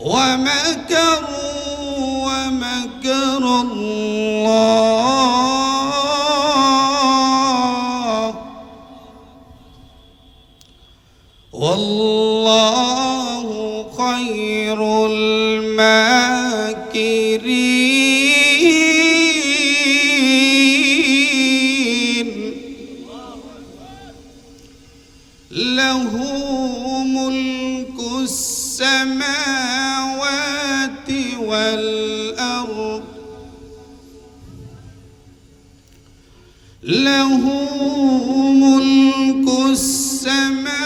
ومكروا ومكر الله والله خير الماكرين له ملك السماوات والأرض له ملك السماوات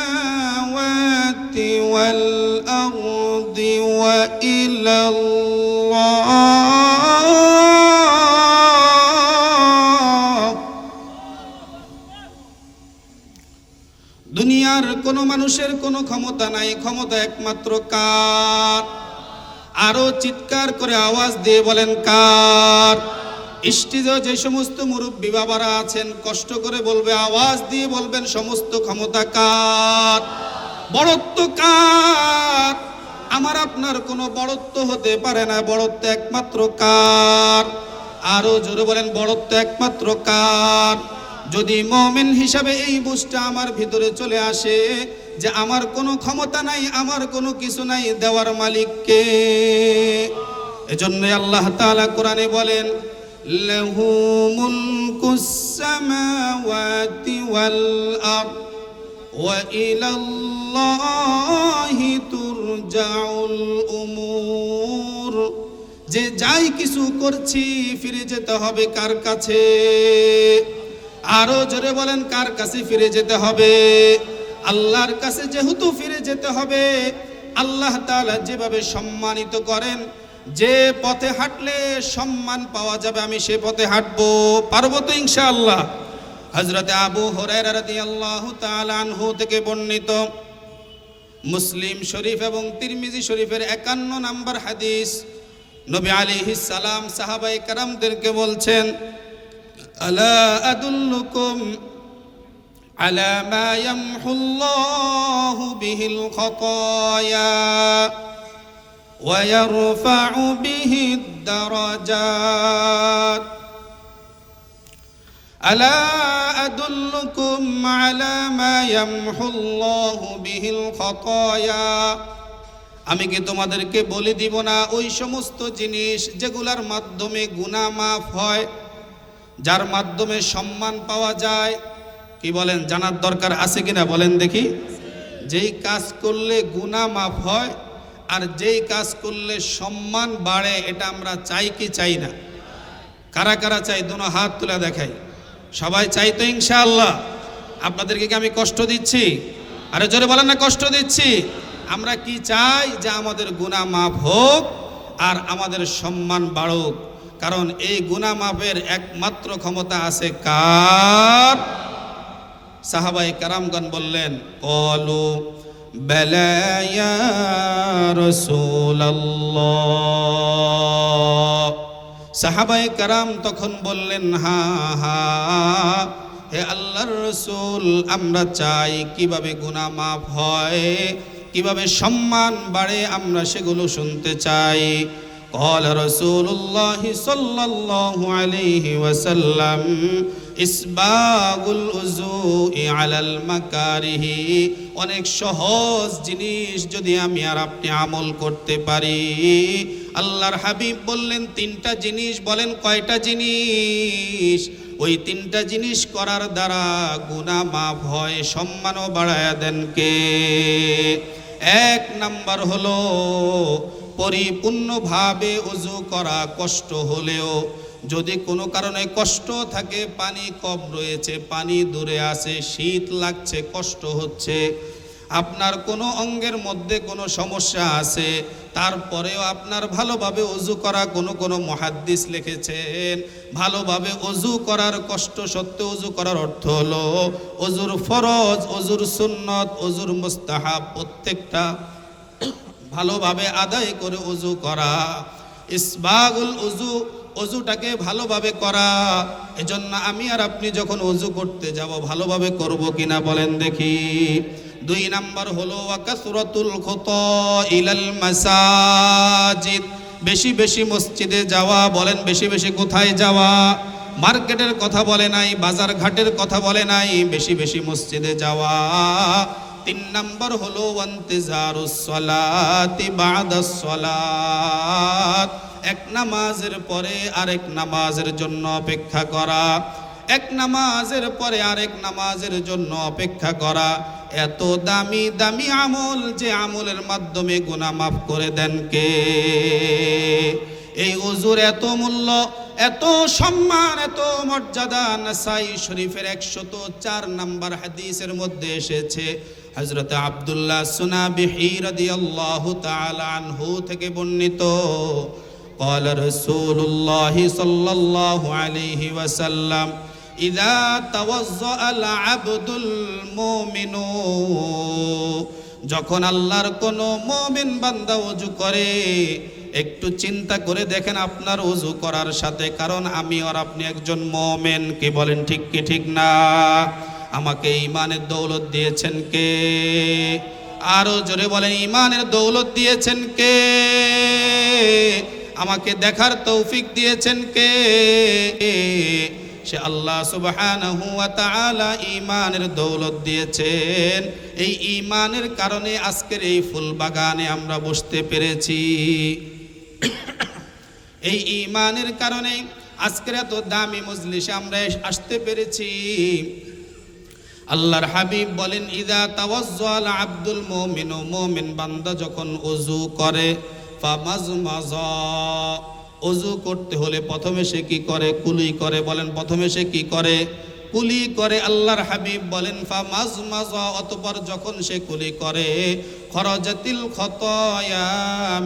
والأرض وإلى الله দুনিয়ার কোনো মানুষের কোনো ক্ষমতা নাই, ক্ষমতা একমাত্র কার? আরো চিৎকার করে আওয়াজ দিয়ে বলেন কার? স্টেজে যে সমস্ত মুরব্বী বাবারা আছেন কষ্ট করে বলবে, আওয়াজ দিয়ে বলবেন সমস্ত ক্ষমতা কার? বড়ত্ব কার? আমার আপনার কোনো বড়ত্ব হতে পারে না, বড়ত্ব একমাত্র কার? আরো জোরে বলেন বড়ত্ব একমাত্র কার? যদি মুমিন হিসাবে এই বুঝটা আমার ভিতরে চলে আসে যে আমার কোনো ক্ষমতা নাই, আমার কোনো কিছু নাই, দেওয়ার মালিক কে? এজন্য আল্লাহ তাআলা কোরআনে বলেন লাহু মুলকুস সামাওয়াতি ওয়াল আরদ ওয়া ইলাল্লাহি তুরজাউল উমুর। যে যাই কিছু করছি ফিরে যেতে হবে কার কাছে? আরো জোরে বলেন কার কাছে ফিরে যেতে হবে? আল্লাহর কাছে যেহেতু ফিরে যেতে হবে, আল্লাহ তাআলা যেভাবে সম্মানিত করেন, যে পথে হাঁটলে সম্মান পাওয়া যাবে আমি সে পথে হাঁটবো, পারবো তো ইনশাআল্লাহ? হযরতে আবু হুরায়রা রাদিয়াল্লাহু তাআলা আনহু থেকে বর্ণিত, মুসলিম শরীফ এবং তিরমিজি শরীফের 51 নম্বর হাদিস, নবী আলাইহিস সালাম সাহাবায়ে কেরামদেরকে বলছেন, আলা আদুল্লুকুম আলা মা ইয়ামহুল্লাহু বিহিল খাতায়া ওয়া ইয়ারফা'ু বিহিদ দারাজাত। আলা আদুল্লুকুম আলা মা ইয়ামহুল্লাহু বিহিল খাতায়া, আমি কি তোমাদেরকে বলে দিব না ওই সমস্ত জিনিস যেগুলার মাধ্যমে গুনাহ মাফ হয়, যার মাধ্যমে সম্মান পাওয়া যায়? কি বলেন, জানার দরকার আছে কিনা বলেন দেখি? যেই কাজ করলে গুনাহ মাফ হয় আর যেই কাজ করলে সম্মান বাড়ে, এটা আমরা চাই কি চাই না? কারা কারা চাই? দুনো হাত তুলে দেখাই। সবাই চাই তো ইনশাআল্লাহ? আপনাদেরকে কি আমি কষ্ট দিচ্ছি? আরে জোরে বলেন না কষ্ট দিচ্ছি? আমরা কি চাই? যে আমাদের গুনাহ মাফ হোক আর আমাদের সম্মান বাড়ুক। কারণ এই গুনাহ মাফের একমাত্র ক্ষমতা আছে কার? সাহাবায়ে কেরামগণ বললেন, ক্বালু বালা ইয়া রাসূলুল্লাহ। সাহাবায়ে কেরাম তখন বললেন, হ্যাঁ হ্যাঁ হে আল্লাহর রাসূল, আমরা চাই কিভাবে গুনাহ মাফ হয়, কিভাবে সম্মান বাড়ে, আমরা সেগুলো শুনতে চাই। قال رسول الله صلى الله عليه وسلم إسباغ الوضوء على المكاره। অনেক সহজ জিনিস যদি আমি আর আপনি আমল করতে পারি, আল্লাহর হাবিব বললেন তিনটা জিনিস। বলেন কয়টা জিনিস? ওই তিনটা জিনিস করার দ্বারা গুনাহ মাফ হয়, সম্মানও বাড়ায়া দেন কে? এক নাম্বার হলো পরিপূর্ণভাবে ওযু করা। কষ্ট হলেও যদি কোনো কারণে কষ্ট থাকে, পানি কম রয়েছে, পানি দূরে আছে, শীত লাগছে, কষ্ট হচ্ছে, আপনার কোনো অঙ্গের মধ্যে কোনো সমস্যা আছে, তারপরেও আপনার ভালোভাবে ওযু করা, কোনো মুহাদ্দিস লিখেছেন ভালোভাবে ওযু করার, কষ্ট সত্ত্বেও ওযু করার অর্থ হলো ওযুর ফরজ, ওযুর সুন্নত, ওযুর মুস্তাহাব প্রত্যেকটা ভালোভাবে আদায় করে ওযু করা। ইসবাগুল ওযু, ওযুটাকে ভালোভাবে করা। এজন্য আমি আর আপনি যখন ওযু করতে যাব ভালোভাবে করব কিনা বলেন দেখি? দুই নাম্বার হলো ওয়া কাসরাতুল খুতা ইলাল মাসাজিদ, বেশি বেশি মসজিদে যাওয়া। বলেন বেশি বেশি কোথায় যাওয়া? মার্কেটের কথা বলে নাই, বাজার ঘাটের কথা বলে নাই, বেশি বেশি মসজিদে যাওয়া। তিন নাম্বার হলো ওয়ান্তিজারুস সালাতি বাদাস সালাত, এক নামাজের পরে আরেক নামাজের জন্য অপেক্ষা করা, এক নামাজের পরে আরেক নামাজের জন্য অপেক্ষা করা। এত দামি দামি আমল, যে আমলের মাধ্যমে গুনাহ মাফ করে দেন কে? এই ওযুর এত মূল্য, এত সম্মান, এত মর্যাদা। নাসাই শরীফের 104 নম্বর হাদিসের মধ্যে এসেছে, হযরত আব্দুল্লাহ সুনাবিহি রাদিয়াল্লাহু তাআলা আনহু থেকে বর্ণিত, قال رسول الله صلى الله عليه وسلم إذا توضأ العبد المؤمن, যখন আল্লাহর কোন মুমিন বান্দা ওযু করে, একটু চিন্তা করে দেখেন আপনার ওযু করার সাথে, কারণ আমি আর আপনি একজন মুমিন, কি বলেন ঠিক কি ঠিক না? আমাকে ঈমানের দৌলত দিয়েছেন কে? আরো জোরে বলেন, ঈমানের দৌলত দিয়েছেন কে? আমাকে দেখার তৌফিক দিয়েছেন কে? সে আল্লাহ সুবহানাহু ওয়া তাআলা ঈমানের দৌলত দিয়েছেন। এই ঈমানের কারণে আজকের এই ফুল বাগানে আমরা বসতে পেরেছি। এই ঈমানের কারণে আজকের এত দামি মজলিসে আমরা আসতে পেরেছি। আল্লাহর হাবিব বলেন, ইযা তাওয়াজ্জাল আব্দুল মুমিন, মুমিন বান্দা যখন ওযু করে, ফামাজমাজা, ওযু করতে হলে প্রথমে সে কি করে? কুলি করে। বলেন প্রথমে সে কি করে? কুলি করে। আল্লাহর হাবিব বলেন, ফামাজমাজা, অতঃপর যখন সে কুলি করে, খরাজাতিল খতায়া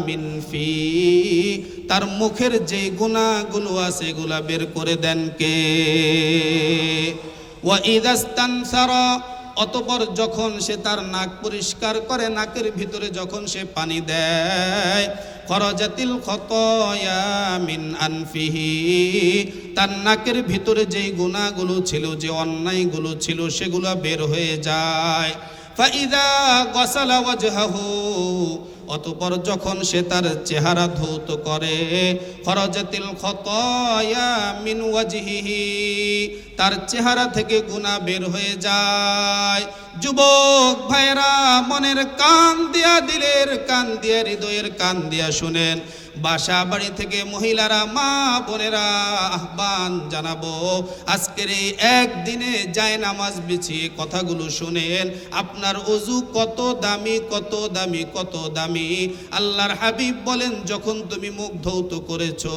মিন ফি, তার মুখের যে গুনাহগুলো আছে এগুলা বের করে দেন কে? ওয়া ইদাস্তানসারা, অতঃপর যখন সে তার নাক পরিষ্কার করে, নাকের ভিতরে যখন সে পানি দেয়, খরাজাতিল খতায়া মিন আনফিহি, তার নাকের ভিতরে যেই গুনাহগুলো ছিল, যে অন্যায়গুলো ছিল, সেগুলো বের হয়ে যায়। ফাইদা গাসালা ওয়াজহাহু, অতঃপর যখন সে তার চেহারা ধৌত করে, খরাজাতিল খতায়া মিন ওয়াজহিহি, তার চেহারা থেকে গুনাহ বের হয়ে যায়। যুবক ভাইরা, মনের কান দিয়া, দিলের কান দিয়া, হৃদয়ের কান দিয়া শুনেন। বাসা বাড়ি থেকে মহিলারা, মা বোনেরা, আহ্বান জানাবো, আজকের এই একদিনে যায় নামাজ বিছিয়ে কথাগুলো শুনেন। আপনার ওযু কত দামি, কত দামি, কত দামি। আল্লাহর হাবিব বলেন, যখন তুমি মুখ ধৌত করেছো,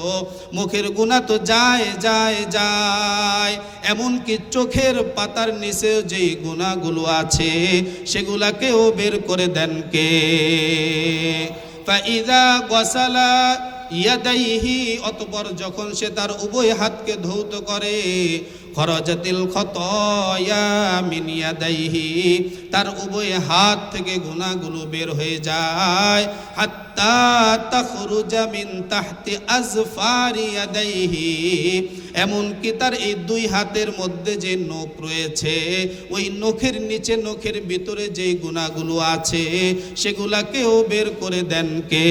মুখের গুনাহ তো যায় যায় যায়, এমনকি চোখের পাতার নিচেও যেই গুনাহগুলো আছে সেগুলাকেও বের করে দেন কে? ফাইদা গাসালা ইয়াদাইহি, অতঃপর যখন সে তার উভয় হাতকে ধৌত করে, খরাজাতিল খতায়া মিন ইয়াদাইহি, তার উভয় হাত থেকে গুনাহগুলো বের হয়ে যায়। হাত্তা তাখরুজা মিন তাহতি আজফারি ইয়াদাইহি, এমনকি তার এই দুই হাতের মধ্যে যে নখ রয়েছে, ওই নখের নিচে, নখের ভিতরে যে গুনাহগুলো আছে সেগুলাকেও বের করে দেন কে?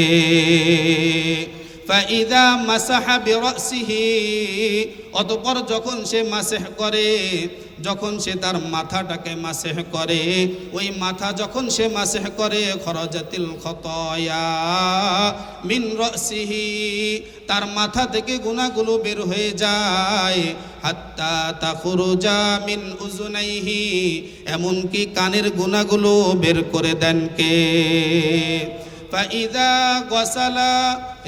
ফাইদা মাসাহা বিরাসিহি, অতঃপর যখন সে মাসহ করে, যখন সে তার মাথাটাকে মাসহ করে, ওই মাথা যখন সে মাসহ করে, খরাজাতিল খতায়া মিন রাসিহি, তার মাথা থেকে গুনাহগুলো বের হয়ে যায়। হাত্তা তাখরুজা মিন উযুনাইহি, এমনকি কানের গুনাহগুলো বের করে দেন কে? ফাইদা গাসালা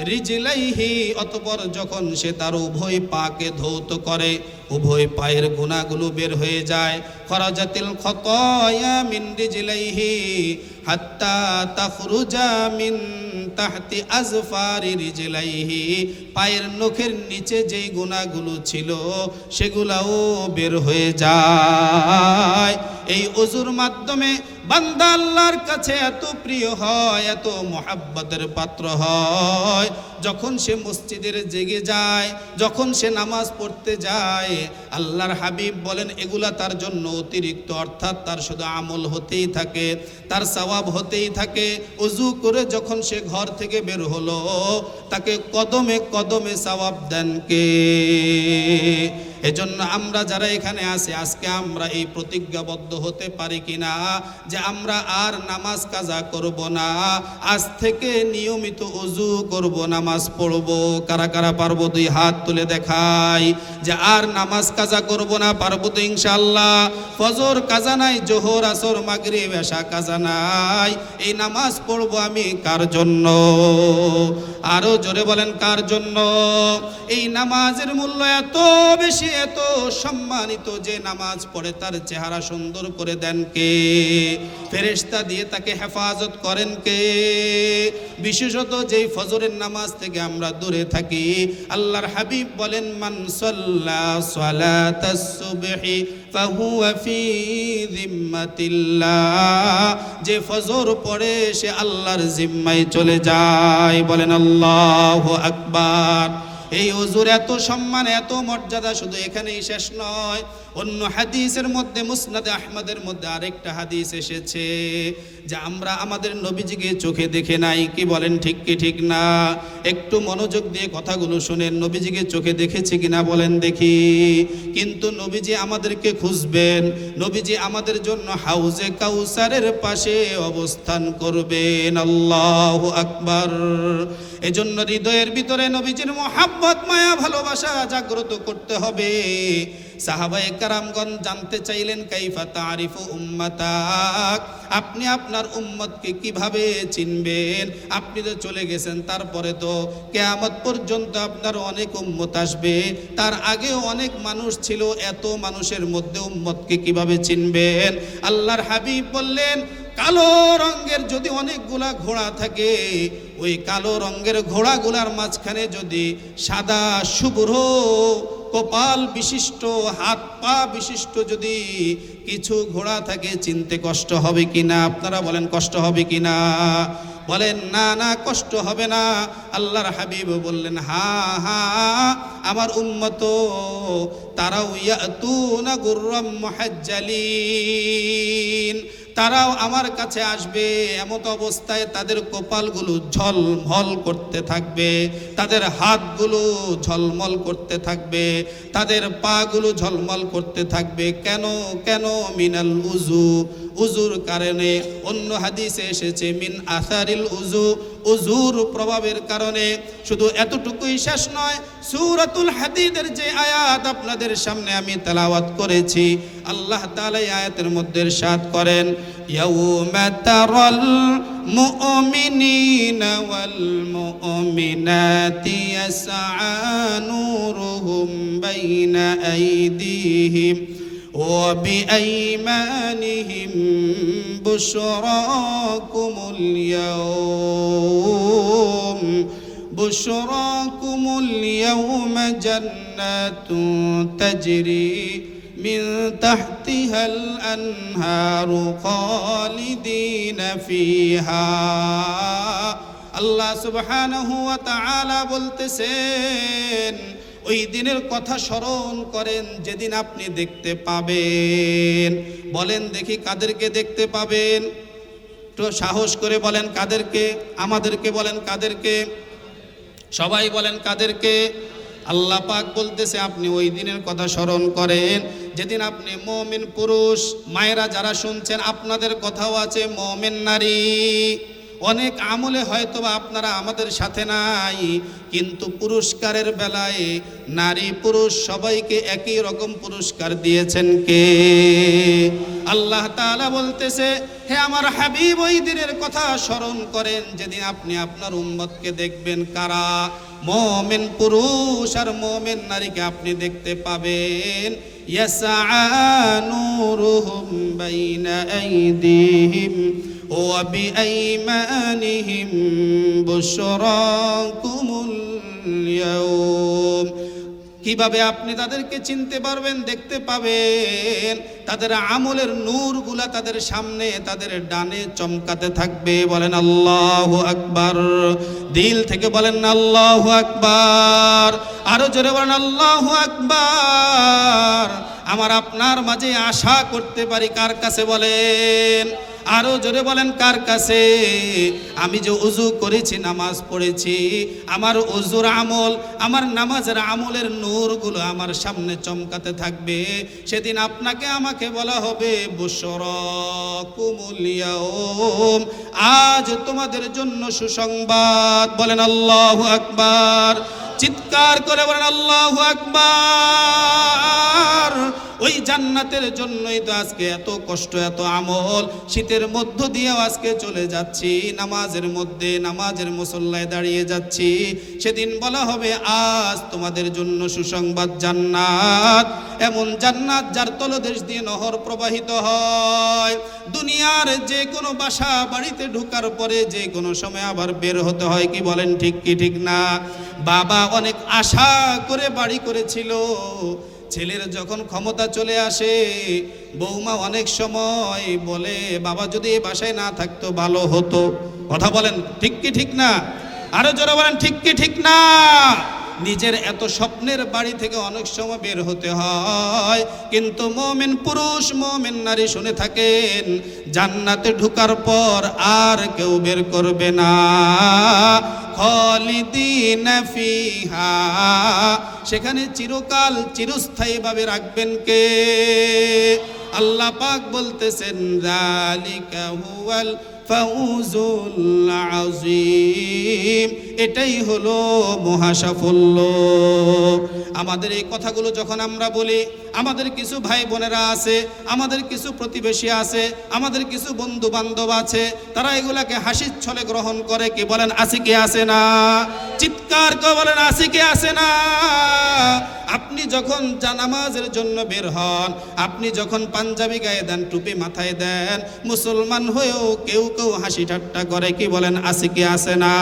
রিজলাইহি, অতঃপর যখন সে তার উভয় পাকে ধৌত করে, উভয় পায়ের গুনাহগুলো বের হয়ে যায়। খরাজাতিল খতায়া মিন রিজলাইহি হাত্তা তাখরুজা মিন তাহতি আজফারি রিজলাইহি, পায়ের নখের নিচে যেই গুনাহগুলো ছিল সেগুলাও বের হয়ে যায়। এই ওযুর মাধ্যমে বান্দা আল্লাহর কাছে এত প্রিয় হয়, এত মোহাব্বতের পাত্র হয়, যখন সে মসজিদের জেগে যায়, যখন সে নামাজ পড়তে যায়, আল্লাহর হাবিব বলেন এগুলা তার জন্য অতিরিক্ত, অর্থাৎ তার শুধু আমল হতেই থাকে, তার সওয়াব হতেই থাকে। ওযু করে যখন সে ঘর থেকে বের হলো, তাকে কদমে কদমে সওয়াব দেন কে? এজন্য আমরা যারা এখানে আছি, আজকে আমরা এই প্রতিজ্ঞাবদ্ধ হতে পারি কিনা যে আমরা আর নামাজ কাজা করব না, আজ থেকে নিয়মিত ওযু করব, নামাজ পড়ব। কারা কারা পারবো? দুই হাত তুলে দেখাই যে আর নামাজ কাজা করব না। পারবো তো ইনশাআল্লাহ? ফজর কাজা নাই, জোহর আসর মাগরিব এশা কাজা নাই, এই নামাজ পড়ব আমি কার জন্য? আরো জোরে বলেন কার জন্য? এই নামাজের মূল্য এত বেশি, এত সম্মানিত, যে নামাজ পড়ে তার চেহারা সুন্দর করে দেন কে? ফেরেশতা দিয়ে তাকে হেফাজত করেন কে? বিশেষত যেই ফজরের নামাজ থেকে আমরা দূরে থাকি, আল্লাহর হাবিব বলেন মান সাল্লা সালাতাস সুবহি ফাহুয়া ফি যিম্মাতিল্লাহ, যে ফজর পড়ে সে আল্লাহর জিম্মায় চলে যায়। বলেন আল্লাহু আকবার। এই ওযুর এত সম্মান, এত মর্যাদা শুধু এখানেই শেষ নয়। অন্য হাদিসের মধ্যে, মুসনাদে আহমদের মধ্যে আরেকটা হাদিস এসেছে যে আমরা আমাদের নবীজিকে চোখে দেখে নাই। কি বলেন, ঠিক কি ঠিক না? একটু মনোযোগ দিয়ে কথাগুলো শুনেন। নবীজিকে চোখে দেখেছি কিনা বলেন দেখি। কিন্তু নবীজি আমাদেরকে খুঁজবেন, নবীজি আমাদের জন্য হাউজে কাউসারের পাশে অবস্থান করবেন। আল্লাহু আকবার। এজন্য হৃদয়ের ভিতরে নবীজির মহব্বত, মায়া, ভালোবাসা জাগ্রত করতে হবে। সাহাবায়ে কেরামগণ জানতে চাইলেন কাইফা তারিফু উম্মাতাক, আপনি আপনার উম্মতকে কিভাবে চিনবেন? আপনি তো চলে গেছেন, তারপরে তো কিয়ামত পর্যন্ত আপনার অনেক উম্মত আসবে, তার আগেও অনেক মানুষ ছিল, এত মানুষের মধ্যে উম্মতকে কিভাবে চিনবেন? আল্লাহর হাবিব বললেন কালো রঙের যদি অনেকগুলা ঘোড়া থাকে, ওই কালো রঙের ঘোড়াগুলার মাঝখানে যদি সাদা শুভ্র কপাল বিশিষ্ট, হাত পা বিশিষ্ট যদি কিছু ঘোড়া থাকে, চিনতে কষ্ট হবে কিনা? আপনারা বলেন কষ্ট হবে কিনা? বলেন না না, কষ্ট হবে না। আল্লাহর হাবিব বললেন হা হা, আমার উম্মত তারাও ইয়াতুনা গুররাম মুহাজ্জালিন, তারাও আমার কাছে আসবে এমত অবস্থায় তাদের কপালগুলো ঝলমল করতে থাকবে, তাদের হাতগুলো ঝলমল করতে থাকবে, তাদের পাগুলো ঝলমল করতে থাকবে। কেন? কেন? মিনাল উজু, উজুর কারণে। অন্য হাদিসে এসেছে মিন আসারিল উজু, উজুর প্রভাবের কারণে। শুধু এতটুকুই শেষ নয়, সূরাতুল হাদীদের যে আয়াত আপনাদের সামনে আমি তেলাওয়াত করেছি, আল্লাহ তাআলা এই আয়াতের মধ্যে ইরশাদ করেন ইয়াউমা তারাল মুমিনিনা ওয়াল মুমিনাতি ইয়াসআ নূরুহুম বাইনা আইদিহিম ওয়া বিআইমানিহিম বুশরাকুমুল ইয়াওম বুশরাকুমুল ইয়াওমা জান্নাতুন তাজরি মিন তাহতিহাল আনহারু খালিদিনা ফিহা। আল্লাহ সুবহানাহু ওয়া তাআলা বলতেছেন ওই দিনের কথা স্মরণ করেন যেদিন আপনি দেখতে পাবেন। বলেন দেখি কাদেরকে দেখতে পাবেন? তো সাহস করে বলেন কাদেরকে? আমাদেরকে বলেন কাদেরকে? সবাই বলেন কাদেরকে? আল্লাহ পাক বলতেছে আপনি ওই দিনের কথা স্মরণ করেন যেদিন আপনি মুমিন পুরুষ, মায়েরা যারা শুনছেন আপনাদের কথাও আছে, মুমিন নারী। অনেক আমলে হয়তো আপনারা আমাদের সাথে নাই, কিন্তু পুরস্কারের বেলায় নারী পুরুষ সবাইকে একই রকম পুরস্কার দিয়েছেন কে? আল্লাহ তাআলা বলতেছে হে আমার হাবিব, ওই দিনের কথা স্মরণ করেন যেদিন আপনি আপনার উম্মতকে দেখবেন। কারা? মুমিন পুরুষ আর মুমিন নারীকে আপনি দেখতে পাবেন। ইয়াসআ নূরুহুম বাইনা আইদিহিম ওয়া বিআইমানিহিম বুশরাকুমুল ইয়াওম। কিভাবে আপনি তাদেরকে চিনতে পারবেন, দেখতে পাবেন? তাদের আমলের নূরগুলা তাদের সামনে, তাদের ডানে চমকাতে থাকবে। বলেন আল্লাহু আকবার। দিল থেকে বলেন আল্লাহু আকবার। আরো জোরে বলেন আল্লাহু আকবার। আমার আপনার মাঝে আশা করতে পারি কার কাছে বলেন? আরো জোরে বলেন কার কাছে? আমি যে ওযু করেছি, নামাজ পড়েছি, আমার ওযুর আমল, আমার নামাজের আমলের নূরগুলো আমার সামনে চমকাতে থাকবে। সেদিন আপনাকে আমাকে বলা হবে বুশরাকুমুল ইয়াউম, আজ তোমাদের জন্য সুসংবাদ। বলেন আল্লাহু আকবার। চিৎকার করে বলেন আল্লাহু আকবার। ওই জান্নাতের জন্যই তো আজকে এত কষ্ট, এত আমল, শীতের মধ্য দিয়েও আজকে চলে যাচ্ছি, নামাজের মধ্যে, নামাজের মুসল্লায় দাঁড়িয়ে যাচ্ছি। সেদিন বলা হবে আজ তোমাদের জন্য সুসংবাদ, জান্নাত, এমন জান্নাত যার তলদেশ দিয়ে নহর প্রবাহিত হয়। দুনিয়ার যে কোনো বাসা বাড়িতে ঢোকার পরে যে কোনো সময় আবার বের হতে হয়। কি বলেন ঠিক কি ঠিক না? বাবা অনেক আশা করে বাড়ি করেছিল, ছেলের যখন ক্ষমতা চলে আসে, বৌমা অনেক সময় বলে বাবা যদি এই বাসায় না থাকতো ভালো হতো। কথা বলেন ঠিক কি ঠিক না? আরো জোরে বলেন ঠিক কি ঠিক না? নিজের এত স্বপ্নের বাড়ি থেকে অনেক সময় বের হতে হয়, কিন্তু মুমিন পুরুষ, মুমিন নারী শুনে থাকেন, জান্নাতে ঢোকার পর আর কেউ বের করবে না। খালিদিনা ফিহা, সেখানে চিরকাল চিরস্থায়ীভাবে রাখবেন কে? আল্লাহ পাক বলতেছেন যালিকা হুয়াল ফাউজুল আযীম, এটাই হলো মহাসাফল্য। আমাদের এই কথাগুলো যখন আমরা বলি, আমাদের কিছু ভাই বোনেরা আছে, আমাদের কিছু প্রতিবেশী আছে, আমাদের কিছু বন্ধু বান্ধব আছে, তারা এগুলাকে হাসির ছলে গ্রহণ করে। কি বলেন আছে কি আছে না? চিৎকার করে বলেন আছে কি আছে না? আপনি যখন নামাজের জন্য বের হন, আপনি যখন পাঞ্জাবি গায়ে দেন, টুপি মাথায় দেন, মুসলমান হয়েও কেউ কেউ হাসি ঠাট্টা করে। কি বলেন আছে কি আছে না?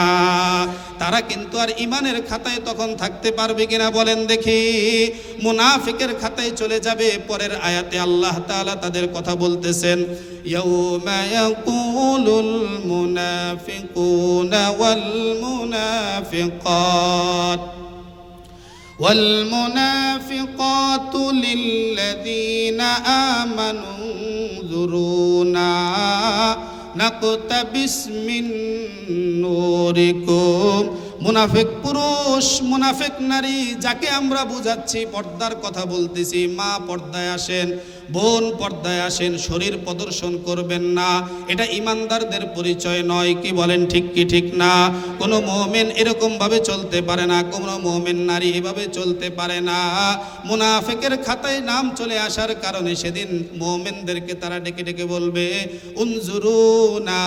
তারা কিন্তু আর ইমানের খাতায় তখন থাকতে পারবে কিনা বলেন দেখি? মুনাফিকের খাতায় চলে যাবে। পরের আয়াতে আল্লাহ তাআলা তাদের কথা বলতেছেন, ইয়াউমা ইয়াকুলুল মুনাফিকুনা ওয়াল মুনাফিকাত والمنافقات للذين آمنوا انظرونا نقتبس من نوركم। মুনাফিক পুরুষ, মুনাফিক নারী, যাকে আমরা বুঝাচ্ছি, পর্দার কথা বলতেছি, মা পর্দায় আসেন, বোন পর্দায় আসেন, শরীর প্রদর্শন করবেন না, এটা ইমানদারদের পরিচয় নয়। কি বলেন ঠিক কি ঠিক না? কোনো মুমিন এরকম ভাবে চলতে পারে না, কোনো মুমিন নারী এভাবে চলতে পারে না। মুনাফিকের খাতায় নাম চলে আসার কারণে সেদিন মুমিনদেরকে তারা ডেকে ডেকে বলবে, উনজুরুনা,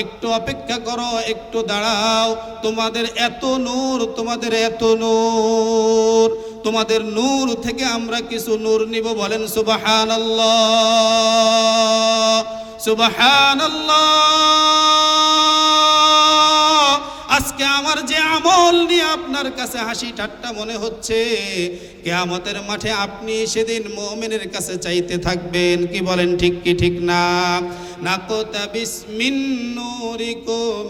একটু অপেক্ষা করো, একটু দাঁড়াও, তোমাদের এত নূর, তোমাদের এত নূর, তোমাদের নূর থেকে আমরা কিছু নূর নিব। বলেন সুবহানাল্লাহ, সুবহানাল্লাহ। আজকে আমার যে আমল নিয়ে আপনার কাছে হাসি ঠাট্টা মনে হচ্ছে, কিয়ামতের মাঠে আপনি সেদিন মুমিনের কাছে চাইতে থাকবেন। কি বলেন ঠিক কি ঠিক না? নাকতাবিস মিন নূরিকুম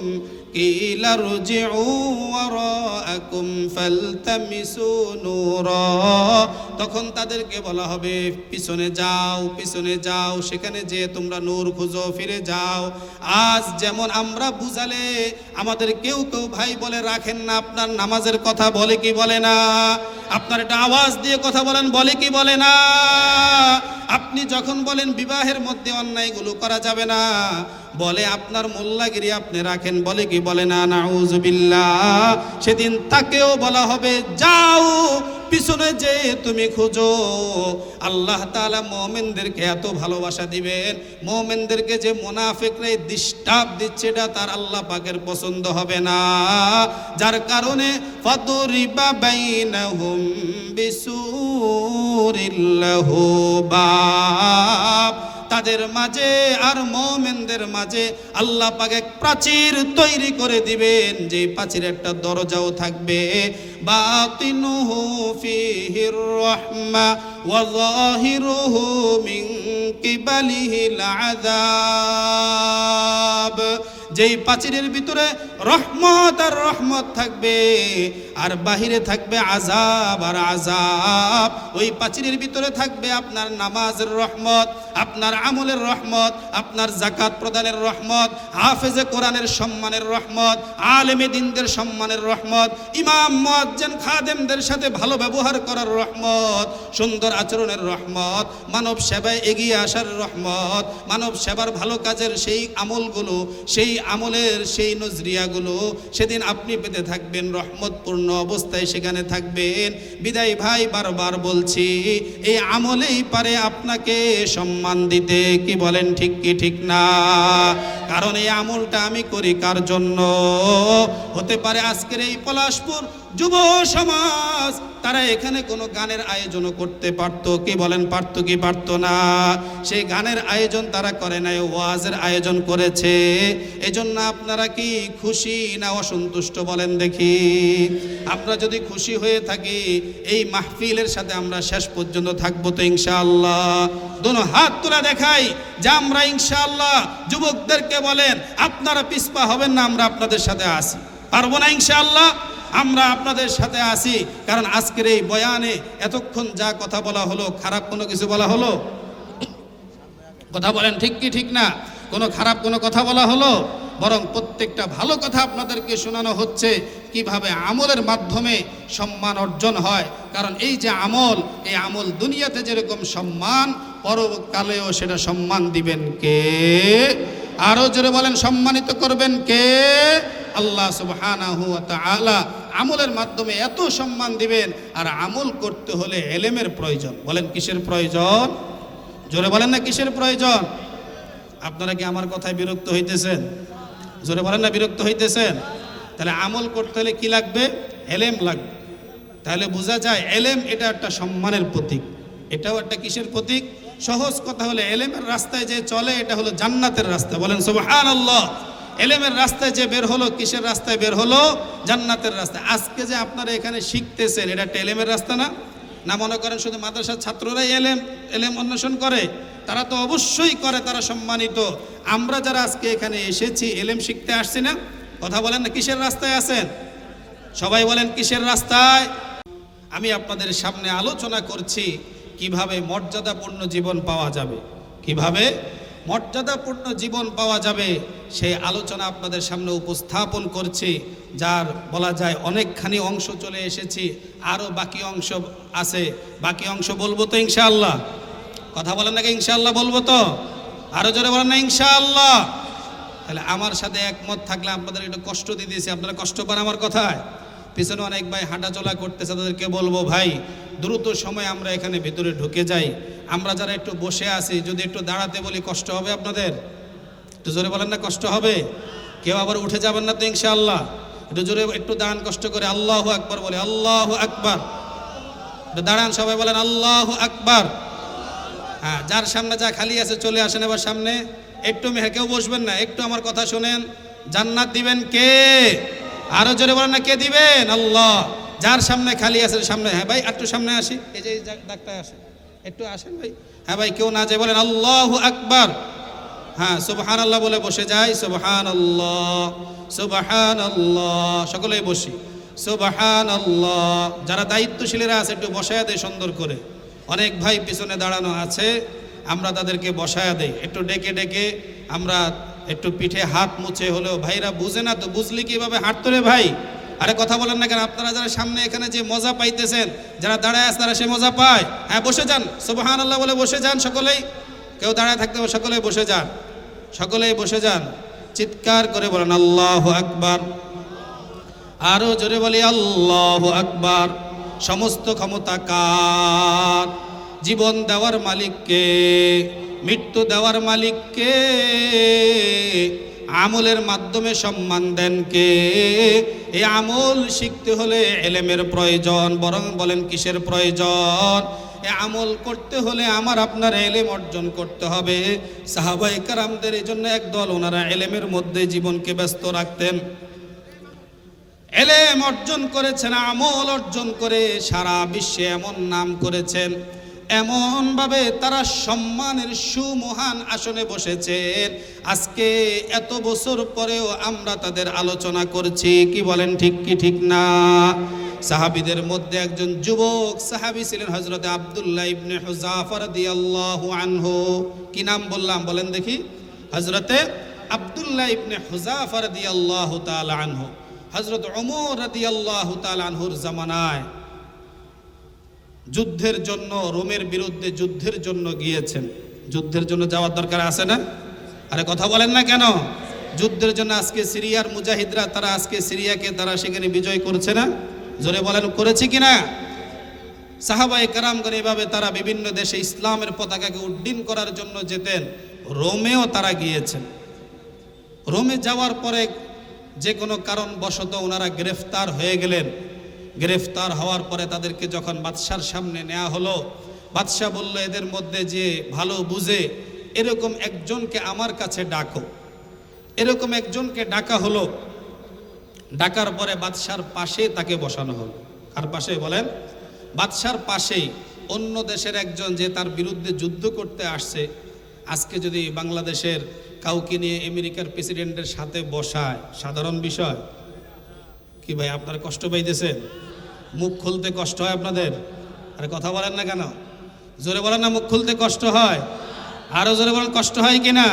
কিলা রুজিউ ওয়ারাআকুম ফালতামিসু নূরা, তখন তাদেরকে বলা হবে পিছনে যাও, পিছনে যাও, সেখানে যে তোমরা নূর খুঁজো, ফিরে যাও। আজ যেমন আমরা বুঝালে আমাদের কেউ কেউ ভাই বলে রাখেন না আপনার নামাজের কথা, বলে কি বলে না? আপনার একটা আওয়াজ দিয়ে কথা বলেন, বলে কি বলে না? আপনি যখন বলেন বিবাহের মধ্যে অন্যায়গুলো করা যাবে না, বলে আপনার মোল্লাগিরি আপনি রাখেন, বলে কি বলে না? নাউজুবিল্লাহ। সেদিন তাকেও বলা হবে যাও, পিছনে যে তুমি খুঁজো। আল্লাহ তাআলা মুমিনদেরকে এত ভালোবাসা দিবেন, মুমিনদেরকে যে মুনাফিকরা ডিস্টার্ব দিচ্ছে, এটা তার আল্লাহ পাকের পছন্দ হবে না। যার কারণে ফাদরিবা বাইনাহুম বিসুরিল্লাহু বাব, তাদের মাঝে আর মুমিনদের মাঝে আল্লাহ পাক এক প্রাচীর তৈরি করে দিবেন, যে প্রাচীরে একটা দরজাও থাকবে। বাতিনুহু ফিহির রাহমা ওয়া যাহিরুহু মিন কিবালিহিল আযাব। যেই প্রাচীরের ভিতরে রহমত আর রহমত থাকবে, আর বাহিরে থাকবে আযাব আর আযাব। ওই প্রাচীরের ভিতরে থাকবে আপনার নামাজের রহমত, আপনার আমলের রহমত, আপনার যাকাত প্রদানের রহমত, হাফেজে কোরআনের সম্মানের রহমত, আলেমে দ্বীনদের সম্মানের রহমত, ইমাম মুয়াজ্জিন খাদেমদের সাথে ভালো ব্যবহার করার রহমত, সুন্দর আচরণের রহমত, মানব সেবায় এগিয়ে আসার রহমত, মানব সেবার ভালো কাজের সেই আমলগুলো, সেই আমলের সেই নজরিয়াগুলো সেদিন আপনি পেতে থাকবেন, রহমতপূর্ণ অবস্থায় সেখানে থাকবেন। বিদায় ভাই, বারবার বলছি, এই আমলেই পারে আপনাকে সম্মান দিতে। কি বলেন, ঠিক কি ঠিক না? কারণ এই আমলটা আমি করি কার জন্য? হতে পারে আজকের এই পলাশপুর যুব সমাজ তারা এখানে কোনো গানের আয়োজনও করতে পারতো। কি বলেন, পারতো কি পারতো না? সেই গানের আয়োজন তারা করে নাই, ওয়াজের আয়োজন করেছে। এজন্য আপনারা কি খুশি না অসন্তুষ্ট বলেন দেখি? আমরা যদি খুশি হয়ে থাকি, এই মাহফিলের সাথে আমরা শেষ পর্যন্ত থাকবো তো ইনশাআল্লাহ? দোনো হাত তুলে দেখাই যে আমরা ইনশাআল্লাহ। যুবকদেরকে বলেন, আপনারা পিছপা হবেন না, আমরা আপনাদের সাথে আছি। পারবো না ইনশাআল্লাহ? আমরা আপনাদের সাথে আছি। কারণ আজকের এই বয়ানে এতক্ষণ যা কথা বলা হলো, খারাপ কোনো কিছু বলা হলো? কথা বলেন, ঠিক কি ঠিক না? কোনো খারাপ কোনো কথা বলা হলো? বরং প্রত্যেকটা ভালো কথা আপনাদেরকে শোনানো হচ্ছে, কিভাবে আমলের মাধ্যমে সম্মান অর্জন হয়। কারণ এই যে আমল, এই আমল দুনিয়াতে যেরকম সম্মান, পরকালেও সেটা সম্মান দিবেন কে? আরো জোরে বলেন, সম্মানিত করবেন কে? আল্লাহ সুবহানাহু ওয়া তাআলা আমলের মাধ্যমে এত সম্মান দিবেন। আর আমল করতে হলে ইলমের প্রয়োজন। বলেন, কিসের প্রয়োজন? জোরে বলেন না, কিসের প্রয়োজন? আপনারা কি আমার কথায় বিরক্ত হইতেছেন? জোরে বলেন না, বিরক্ত হইতেছেন? তাহলে আমল করতে হলে কি লাগবে? ইলম লাগবে। তাহলে বোঝা যায় ইলম এটা একটা সম্মানের প্রতীক। এটাও একটা কিসের প্রতীক? সহজ কথা হলে ইলমের রাস্তায় যে চলে, এটা হলো জান্নাতের রাস্তা। বলেন সুবহানাল্লাহ। ইলমের রাস্তায় যে বের হলো, কিসের রাস্তায় বের হলো? জান্নাতের রাস্তায়। আজকে যে আপনারা এখানে শিখতেছেন, এটা একটা ইলমের রাস্তা না? না মনে করেন শুধু মাদ্রাসার ছাত্ররাই ইলম অন্বেষণ করে? তারা তো অবশ্যই করে, তারা সম্মানিত। আমরা যারা আজকে এখানে এসেছি, ইলম শিখতে আসছি না? কথা বলেন না, কিসের রাস্তায় আছেন? সবাই বলেন, কিসের রাস্তায়? আমি আপনাদের সামনে আলোচনা করছি কিভাবে মর্যাদাপূর্ণ জীবন পাওয়া যাবে। কিভাবে মর্যাদাপূর্ণ জীবন পাওয়া যাবে সেই আলোচনা আপনাদের সামনে উপস্থাপন করছি। যার বলা যায় অনেকখানি অংশ চলে এসেছি, আরও বাকি অংশ আছে। বাকি অংশ বলবো তো ইনশাআল্লাহ? কথা বলেন নাকি ইনশাআল্লাহ বলবো তো? আরো জোরে বলেন না ইনশাআল্লাহ? তাহলে আমার সাথে একমত থাকলে আপনাদের একটু কষ্ট দিতেছি, আপনারা কষ্ট পান আমার কথায়। পিছনে অনেক ভাই হাঁটাচলা করতেছে, তাদেরকে বলবো, ভাই দ্রুত সময় আমরা এখানে ভিতরে ঢুকে যাই। আমরা যারা একটু বসে আছি, যদি একটু দাঁড়াতে বলি কষ্ট হবে আপনাদের? একটু জোরে বলেন না, কষ্ট হবে? কেউ আবার উঠে যাবেন না তো ইনশাআল্লাহ? একটু জোরে একটু দাঁড়ান, কষ্ট করে আল্লাহু আকবার বলে। আল্লাহু আকবার। একটু দাঁড়ান, সবাই বলেন আল্লাহু আকবার। হ্যাঁ, যার সামনে যা খালি আছে চলে আসেন এবার সামনে। একটু কেউ বসবেন না, একটু আমার কথা শোনেন। জান্নাত দিবেন কে? আরো জোরে বলেন না, কে দিবেন? আল্লাহ। যার সামনে খালি আছে সামনে, হ্যাঁ ভাই একটু সামনে আসি, এই যে ডাক্তার আসেন, একটু আসেন ভাই। হ্যাঁ ভাই, কেউ না যায় বলেন আল্লাহু আকবার। হ্যাঁ, সুবহানাল্লাহ বলে বসে যাই। সুবহানাল্লাহ, সুবহানাল্লাহ। সকলেই বসি। সুবহানাল্লাহ। যারা দায়িত্বশীলেরা আছে একটু বসায়া দেয় সুন্দর করে। অনেক ভাই পিছনে দাঁড়ানো আছে, আমরা তাদেরকে বসায়া দেই। একটু ডেকে ডেকে আমরা একটু পিঠে হাত মুছে হলেও, ভাইরা বুঝে না তো, বুঝলি কিভাবে হাঁটতো রে ভাই? আরে কথা বলেন না কেন? আপনারা যারা সামনে এখানে যে মজা পাইতেছেন, যারা দাঁড়ায় আছে তারা সে মজা পায়। হ্যাঁ, বসে যান, সুবহানাল্লাহ বলে বসে যান সকলেই। কেউ দাঁড়ায় থাকতে হবে, সকলেই বসে যান, সকলেই বসে যান। চিৎকার করে বলেন আল্লাহু আকবার। আরো জোরে বলি আল্লাহু আকবার। সমস্ত ক্ষমতা কার? জীবন দেওয়ার মালিককে, মৃত্যু দেওয়ার মালিককে, আমলের মাধ্যমে সম্মান দেন কে? এই আমল শিখতে হলে ইলমের প্রয়োজন। বরং বলেন কিসের প্রয়োজন? এ আমল করতে হলে আমার আপনার এলেম অর্জন করতে হবে। সাহাবায়ে কেরামদের এই জন্য একদল, ওনারা এলেমের মধ্যে জীবনকে ব্যস্ত রাখতেন, এলেম অর্জন করেছেন, আমল অর্জন করে সারা বিশ্বে এমন নাম করেছেন, এমনভাবে তারা সম্মানের সুমহান আসনে বসেছেন। আজকে এত বছর পরেও আমরা তাদের আলোচনা করছি, কি বলেন ঠিক কি ঠিক না? সাহাবীদের মধ্যে একজন যুবক সাহাবী ছিলেন হযরত আব্দুল্লাহ ইবনে হুযাফা রাদিয়াল্লাহু আনহু। কি নাম বললাম বলেন দেখি? হযরতে আব্দুল্লাহ ইবনে হুযাফা রাদিয়াল্লাহু তাআলা আনহু। হযরত ওমর রাদিয়াল্লাহু তাআলা আনহুর জামানায় যুদ্ধের জন্য, রোমের বিরুদ্ধে যুদ্ধের জন্য গিয়েছেন। যুদ্ধের জন্য যাওয়ার দরকার আছে না? আরে কথা বলেন না কেন? যুদ্ধের জন্য আজকে সিরিয়ার মুজাহিদরা, তারা আজকে সিরিয়াকে তারা সেখানে বিজয় করছে না? জোরে বলেন, করেছে কিনা? সাহাবায়ে কেরামগণ এভাবে তারা বিভিন্ন দেশে ইসলামের পতাকাকে উড্ডীন করার জন্য যেতেন। রোমেও তারা গিয়েছেন। রোমে যাওয়ার পরে যে কোনো কারণবশত ওনারা গ্রেফতার হয়ে গেলেন। গ্রেফতার হওয়ার পরে তাদেরকে যখন বাদশার সামনে নেওয়া হলো, বাদশা বলল, এদের মধ্যে যে ভালো বুঝে এরকম একজনকে আমার কাছে ডাকো। এরকম একজনকে ডাকা হলো। ডাকার পরে বাদশার পাশে তাকে বসানো হলো। কার পাশে বলেন? বাদশার পাশেই অন্য দেশের একজন, যে তার বিরুদ্ধে যুদ্ধ করতে আসছে। আজকে যদি বাংলাদেশের কাউকে নিয়ে আমেরিকার প্রেসিডেন্টের সাথে বসায়, সাধারণ বিষয় কি ভাই? আপনার কষ্ট পাইতেছেন? মুখ খুলতে কষ্ট হয় আপনাদের? আরে কথা বলেন না কেন? জোরে বলেন না, মুখ খুলতে কষ্ট হয়? আরো জোরে বলেন, কষ্ট হয় কিনা?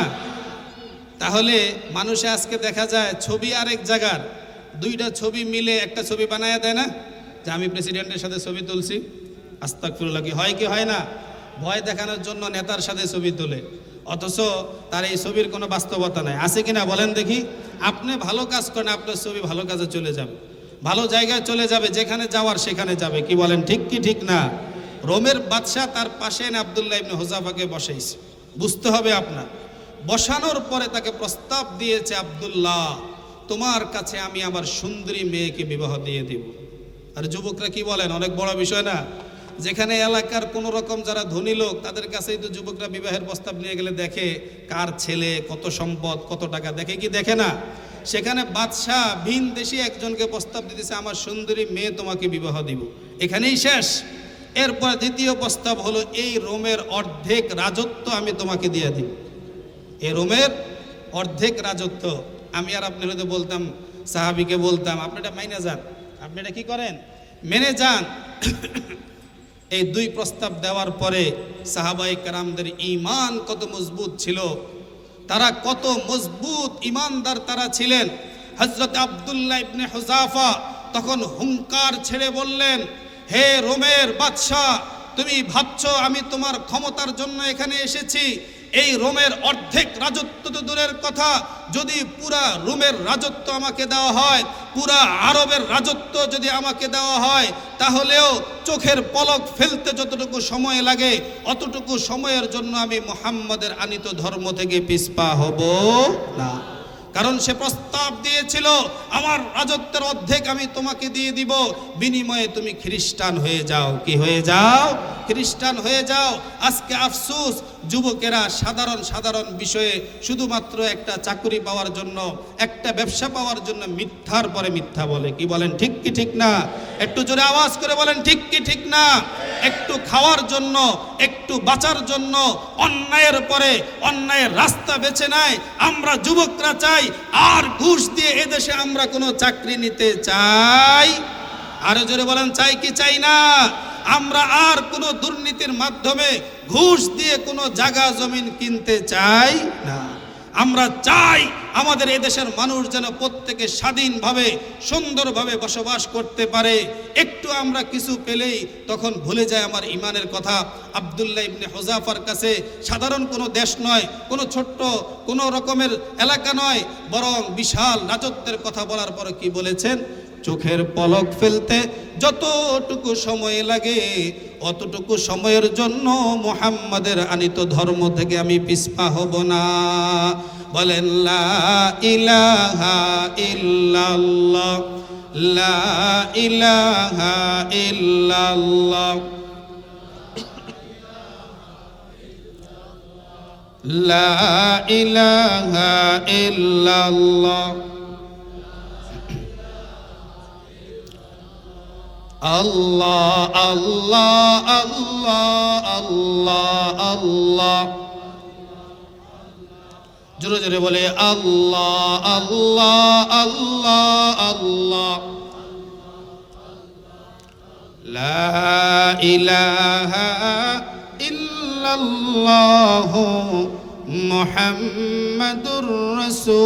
তাহলে মানুষে আজকে দেখা যায় ছবি আরেক জায়গার, দুইটা ছবি মিলে একটা ছবি বানায় দেয় না, যে আমি প্রেসিডেন্টের সাথে ছবি তুলছি। আস্তাগফিরুল্লাহ। কি হয় কি হয় না? ভয় দেখানোর জন্য নেতার সাথে ছবি তোলে, অথচ তার এই ছবির কোনো বাস্তবতা নাই। আছে কিনা বলেন দেখি? আপনি ভালো কাজ করেন, আপনার ছবি ভালো কাজে চলে যাবে, ভালো জায়গায় চলে যাবে, যেখানে যাওয়ার সেখানে যাবে। কি বলেন ঠিক কি ঠিক না? রোমের বাদশাহ তার পাশে এনে আব্দুল্লাহ ইবনে হুযাফাকে বসাইছে। বুঝতে হবে আপনার। বসানোর পরে তাকে প্রস্তাব দিয়েছে, আব্দুল্লাহ, তোমার কাছে আমি আমার সুন্দরী মেয়েকে বিবাহ দিয়ে দিব। আর যুবকরা কি বলেন? অনেক বড় বিষয় না? যেখানে এলাকার কোনো রকম যারা ধনী লোক, তাদের কাছেই তো যুবকরা বিবাহের প্রস্তাব নিয়ে গেলে দেখে কার ছেলে, কত সম্পদ, কত টাকা, দেখে কি দেখে না? সেখানে বাদশাহ ভিন দেশি একজনকে প্রস্তাব দিতেছে, আমার সুন্দরী মেয়ে তোমাকে বিবাহ দিব। এখানেই শেষ? এরপর দ্বিতীয় প্রস্তাব হলো, এই রোমের অর্ধেক রাজত্ব আমি তোমাকে দিয়ে দিব। এই রোমের অর্ধেক রাজত্ব। আমি আর আপনি হয়তো বলতাম, সাহাবীকে বলতাম, আপনি এটা মাইনে যান, আপনি এটা কি করেন, মেনে যান। এই দুই প্রস্তাব দেওয়ার পরে সাহাবায়ে কেরামদের ঈমান কত মজবুত ছিল, তারা কত মজবুত ঈমানদার তারা ছিলেন। হযরত আব্দুল্লাহ ইবনে হুযাফা তখন হুঙ্কার ছেড়ে বললেন, হে রোমের বাদশা, তুমি ভাবছো আমি তোমার ক্ষমতার জন্য এখানে এসেছি? এই রোমের অর্ধেক রাজত্ব তো দূরের কথা, যদি পুরা রোমের রাজত্ব আমাকে দেওয়া হয়, পুরা আরবের রাজত্ব যদি আমাকে দেওয়া হয়, তাহলেও চোখের পলক ফেলতে যতটুকু সময় লাগে, অতটুকু সময়ের জন্য আমি মুহাম্মদের আনিত ধর্ম থেকে পিছপা হব না। কারণ সে প্রস্তাব দিয়েছিল, আমার রাজত্বের অর্ধেক আমি তোমাকে দিয়ে দিব, বিনিময়ে তুমি খ্রিস্টান হয়ে যাও। কি হয়ে যাও? খ্রিস্টান হয়ে যাও। আজকে আফসোস, যুবকেরা সাধারণ সাধারণ বিষয়ে শুধুমাত্র একটা চাকরি পাওয়ার জন্য, একটা ব্যবসা পাওয়ার জন্য মিথ্যার পরে মিথ্যা বলে। কি বলেন ঠিক কি ঠিক না? একটু জোরে আওয়াজ করে বলেন ঠিক কি ঠিক না? একটু খাওয়ার জন্য, একটু বাঁচার জন্য অন্যায়ের পরে অন্যায়ের রাস্তা বেছে নেয়। আমরা যুবকরা চাই, আর ঘুষ দিয়ে এদেশে আমরা কোনো চাকরি নিতে চাই? আরো জোরে বলেন, চাই কি চাই না? আমরা আর কোনো দুর্নীতির মাধ্যমে ঘুষ দিয়ে কোনো জায়গা জমিন কিনতে চাই না। আমরা চাই আমাদের এদেশের মানুষ যেন প্রত্যেকে স্বাধীনভাবে সুন্দরভাবে বসবাস করতে পারে। একটু আমরা কিছু পেলেই তখন ভুলে যায় আমার ইমানের কথা। আব্দুল্লাহ ইবনে হুযাফার কাছে সাধারণ কোনো দেশ নয়, কোনো ছোট্ট কোনো রকমের এলাকা নয়, বরং বিশাল রাজত্বের কথা বলার পর কি বলেছেন? চোখের পলক ফেলতে যতটুকু সময় লাগে, অতটুকু সময়ের জন্য মুহাম্মাদের আনিত ধর্ম থেকে আমি পিছপা হব না। বলেন লা ইলাহা ইল্লাল্লাহ, লা ইলাহা ইল্লাল্লাহ। লা ইলাহা ইল্লাল্লাহ আল্লাহ আল্লাহ আল্লাহ আল্লাহ আল্লাহ জোরে জোরে বলে আল্লাহ আল্লাহ আল্লাহ আল্লাহ লা ইলাহা ইল্লাল্লাহ মুহাম্মাদুর রাসূলুল্লাহ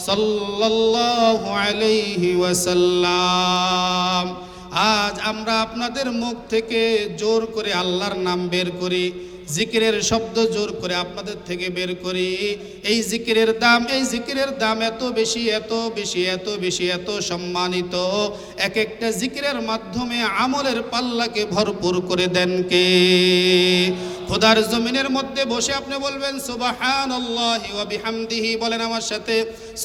সাল্লাল্লাহু আলাইহি ওয়াসাল্লাম। আজ আমরা আপনাদের মুখ থেকে জোর করে আল্লাহর নাম বের করি, জিকিরের শব্দ জোর করে আপনাদের থেকে বের করি। এই জিকিরের দাম এত বেশি এত বেশি এত বেশি এত সম্মানিত, এক একটা জিকিরের মাধ্যমে আমলের পাল্লাকে ভরপুর করে দেন কে? খোদার জমিনের মধ্যে বসে আপনি বলবেন সুবহানাল্লাহি ওয়া বিহামদিহি, বলেন আমার সাথে